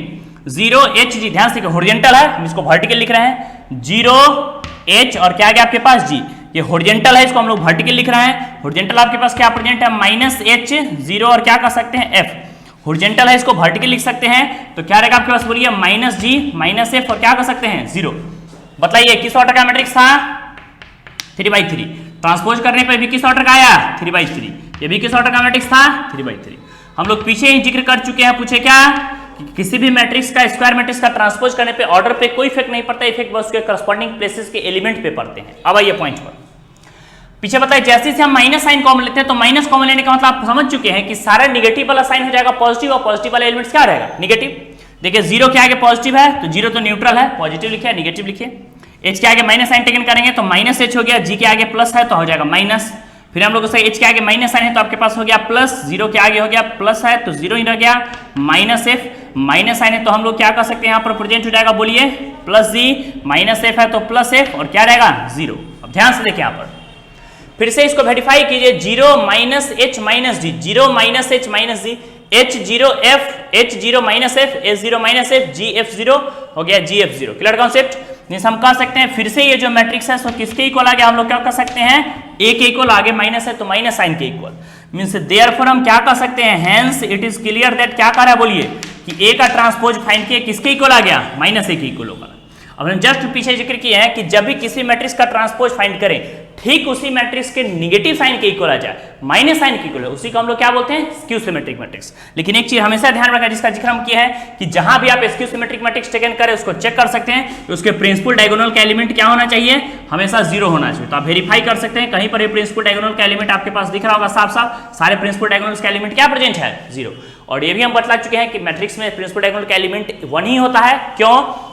0 एच जी। ध्यान से हॉरिजॉन्टल है, हम इसको वर्टिकल लिख रहे हैं, 0 एच और क्या आ गया आपके पास जी। ये हॉरिजॉन्टल है, इसको हम लोग वर्टिकल लिख रहे हैं। हॉरिजॉन्टल आपके पास क्या प्रेजेंट है माइनस एच 0 और क्या कर सकते हैं एफ। हॉरिजॉन्टल है, इसको वर्टिकल लिख सकते हैं तो क्या रहेगा आपके पास, बोलिए माइनस जी माइनस एफ और क्या कर सकते हैं 0। बताइए किस ऑर्डर का मैट्रिक्स था, 3/3। ट्रांसपोज करने पर भी किस ऑर्डर का आया 3/3। ये भी किस ऑर्डर का मैट्रिक्स था 3/3। हम लोग पीछे ही जिक्र कर चुके हैं, पूछे क्या कि किसी भी मैट्रिक्स का स्क्वायर मैट्रिक्स का ट्रांसपोज करने पे ऑर्डर पे कोई इफेक्ट नहीं पड़ता, इफेक्ट बस उसके करस्पॉन्डिंग प्लेसेस के एलिमेंट पे पड़ते हैं। अब आइए पॉइंट पर, पीछे बताइए जैसे से हम माइनस साइन कॉमन लेते हैं तो माइनस कॉमन लेने का मतलब आप समझ चुके हैं कि सारा निगेटिव वाला साइन हो जाएगा पॉजिटिव और पॉजिटिव वाला एलिमेंट्स क्या रहेगा निगेटिव। देखिए 0 के आगे पॉजिटिव है तो 0 तो न्यूट्रल है, पॉजिटिव लिखिए निगेटिव लिखिए। एच के आगे माइनस साइन टेकन करेंगे तो माइनस एच हो गया, जी के आगे प्लस है तो हो जाएगा माइनस। फिर हम लोग एच के आगे माइनस साइन है तो आपके पास हो गया प्लस, 0 के आगे हो गया प्लस है तो 0 ही रह गया, माइनस एफ माइनस साइन है तो हम लोग क्या कर सकते हैं, यहाँ पर प्रेजेंट हो जाएगा, बोलिए प्लस जी, माइनस एफ है तो प्लस एफ और क्या रहेगा 0। अब ध्यान से देखिए यहाँ पर फिर से इसको वेरीफाई कीजिए, 0 माइनस एच माइनस जी, 0 माइनस एच माइनस जी, H0 F, H0 minus F, H0 minus F, GF0 हो गया GF0। Clear concept. मींस हम कह सकते हैं फिर से ये जो मैट्रिक्स है सो किसके इक्वल आ गया, हम लोग क्या कर सकते हैं ए के इक्वल, आगे माइनस है तो माइनस साइन के इक्वल। मींस देयरफॉर हम क्या कर सकते हैं, hence it is clear that क्या कर रहा है, बोलिए कि ए का ट्रांसपोज फाइंड किए किसके इक्वल आ गया, माइनस ए के इक्वल होगा। अब हम जस्ट पीछे जिक्र किए हैं कि जब भी किसी मैट्रिक्स का ट्रांसपोज फाइंड करें ठीक उसी मैट्रिक्स के निगेटिव साइन के इक्वल आ जाए, माइनस साइन के इक्वल है, उसी को हम लोग क्या बोलते हैं स्क्यू सिमेट्रिक मैट्रिक्स। लेकिन एक चीज हमेशा ध्यान रखना जिसका जिक्र हम किया है कि जहां भी आप स्क्यू सिमेट्रिक मैट्रिक्स टेकन करें उसको चेक कर सकते हैं कि उसके प्रिंसिपल डायगोनल का एलिमेंट क्या होना चाहिए, हमेशा 0 होना चाहिए। तो आप वेरीफाई कर सकते हैं, कहीं पर प्रिंसिपल डायगोनल का एलिमेंट आपके पास दिख रहा होगा साफ साफ, सारे प्रिंसिपल डायगोनल्स का एलिमेंट क्या प्रेजेंट है 0। और ये भी हम बतला चुके हैं कि मैट्रिक्स में प्रिंसिपल डायगोनल का एलिमेंट 1 ही होता है। क्यों,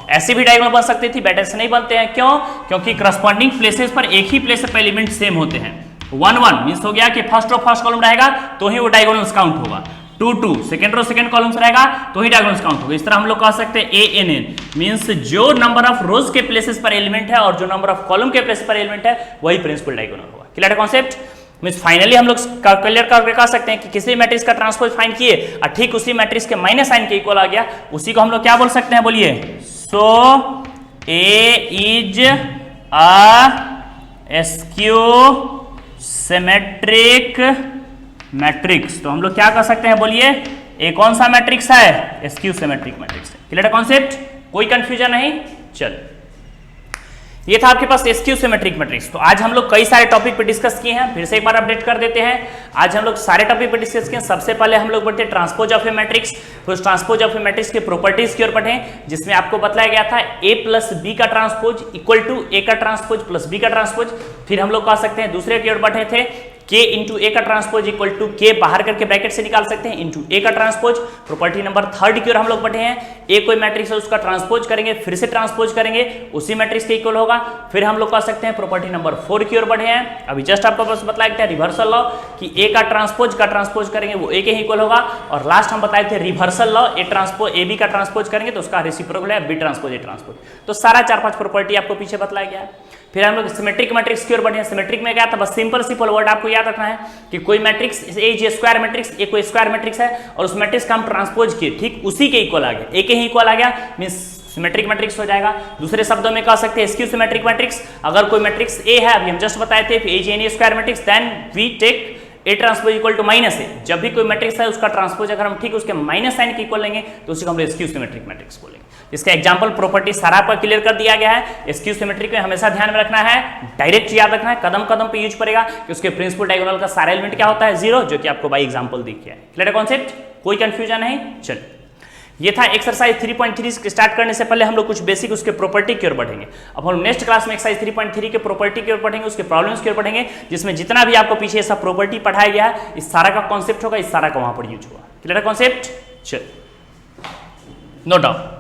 ऐसे भी डायगोनल बन सकती थी, बेटर से नहीं बनते हैं। क्यों, क्योंकि करस्पॉन्डिंग प्लेसेस पर एक ही प्लेस पर एलिमेंट सेम होते हैं। 1 1 मींस हो गया कि फर्स्ट रो फर्स्ट कॉलम रहेगा तो ही वो डायगोनल्स काउंट होगा, 2 2 सेकंड रो सेकंड कॉलम्स रहेगा तो ही डायगोनल्स काउंट होगा। इस तरह हम लोग कह सकते हैं ANN मींस जो नंबर ऑफ रोज के प्लेसेस पर एलिमेंट है और जो नंबर ऑफ कॉलम के प्लेसेस पर एलिमेंट है वही प्रिंसिपल डायगोनल होगा। Clear concept. मींस फाइनली हम लोग क्लियर करके कह सकते हैं कि किसी मैट्रिक्स का ट्रांसपोज फाइंड किए और ठीक उसी मैट्रिक्स के माइनस साइन के इक्वल आ गया, उसी को हम लोग क्या बोल सकते हैं, बोलिए so A is a skew symmetric matrix. तो हम लोग क्या कर सकते हैं, बोलिए, ए कौन सा मैट्रिक्स है, स्क्यू सिमेट्रिक मैट्रिक्स है। क्लियर है कॉन्सेप्ट, कोई कंफ्यूजन नहीं। चल, ये था आपके पास स्क्यू सिमेट्रिक मैट्रिक्स। तो आज हम लोग कई सारे टॉपिक पे डिस्कस किए हैं, फिर से एक बार अपडेट कर देते हैं। आज हम लोग सारे टॉपिक पे डिस्कस किए। सबसे पहले हम लोग बढ़ते ट्रांसपोज ऑफ ए मैट्रिक्स, फिर उस ट्रांसपोज ऑफ ए मैट्रिक्स के प्रॉपर्टीज की ओर बढ़े, जिसमें आपको बताया गया था ए प्लस बी का ट्रांसपोज इक्वल टू ए का ट्रांसपोज प्लस बी का ट्रांसपोज। फिर हम लोग कह सकते हैं दूसरे की ओर बढ़े थे के इंटू ए का ट्रांसपोज इक्वल टू के बाहर करके ब्रैकेट से निकाल सकते हैं इंटू ए का ट्रांसपोज। प्रॉपर्टी नंबर थर्ड की ओर हम लोग बढ़े हैं, ए कोई मैट्रिक्स है उसका ट्रांसपोज करेंगे, फिर से ट्रांसपोज करेंगे, उसी मैट्रिक्स के इक्वल होगा। फिर हम लोग कह सकते हैं प्रॉपर्टी नंबर 4 की ओर बढ़े हैं, अभी जस्ट आपको बस बताया गया रिवर्सल लॉ कि ए का ट्रांसपोज करेंगे वो ए के ही इक्वल होगा। और लास्ट हम बताए थे रिवर्सल लॉ, ए बी का ट्रांसपोज करेंगे तो उसका रेसिप्रोकल है बी ट्रांसपोज ए ट्रांसपोज। तो सारा 4-5 प्रॉपर्टी आपको पीछे बताया गया है। फिर हम लोग सिमेट्रिक मैट्रिक्स की ओर बढ़े। सिमेट्रिक में क्या था, बस सिंपल वर्ड आपको याद रखना है कि कोई मैट्रिक्स ए जे स्क्वायर मैट्रिक्स, ए कोई स्क्वायर मैट्रिक्स है और उस मैट्रिक्स का हम ट्रांसपोज किए, ठीक उसी के इक्वल आ गया, ए के ही इक्वल आ गया, मींस सिमेट्रिक मैट्रिक्स हो जाएगा। दूसरे शब्दों में कह सकते हैं स्क्यू सिमेट्रिक मैट्रिक्स। अगर कोई मैट्रिक्स ए है, अभी हम जस्ट बताए थे ए जे an A square matrix, then we take A transpose equal to minus A. जब भी कोई मैट्रिक्स है उसका ट्रांसपोज अगर हम ठीक उसके माइनस साइन के इक्वल लेंगे तो उसी को हम स्क्यू सिमेट्रिक मैट्रिक्स बोलेंगे। इसका एग्जांपल प्रॉपर्टी सारा पर क्लियर कर दिया गया है। स्क्यू सिमेट्रिक में हमेशा ध्यान में रखना है, डायरेक्ट याद रखना है, कदम कदम पे यूज पड़ेगा कि उसके प्रिंसिपल डायगोनल का सारा एलिमेंट क्या होता है, 0, जो कि आपको बाई एग्जांपल दिख गया है। क्लियर है कॉन्सेप्ट, कोई कंफ्यूजन नहीं। चलिए, ये था एक्सरसाइज 3.3। स्टार्ट करने से पहले हम लोग कुछ बेसिक उसके प्रॉपर्टी की ओर बढ़ेंगे। अब हम नेक्स्ट क्लास में एक्सरसाइज 3.3 के प्रॉपर्टी की ओर बढ़ेंगे, उसके प्रॉब्लम्स की ओर बढ़ेंगे, जिसमें जितना भी आपको पीछे सब प्रॉपर्टी पढ़ाया गया है, इस सारा का कॉन्सेप्ट होगा, इस सारा का वहां पर यूज हुआ। क्लियर है कॉन्सेप्ट, चल, नो डाउट।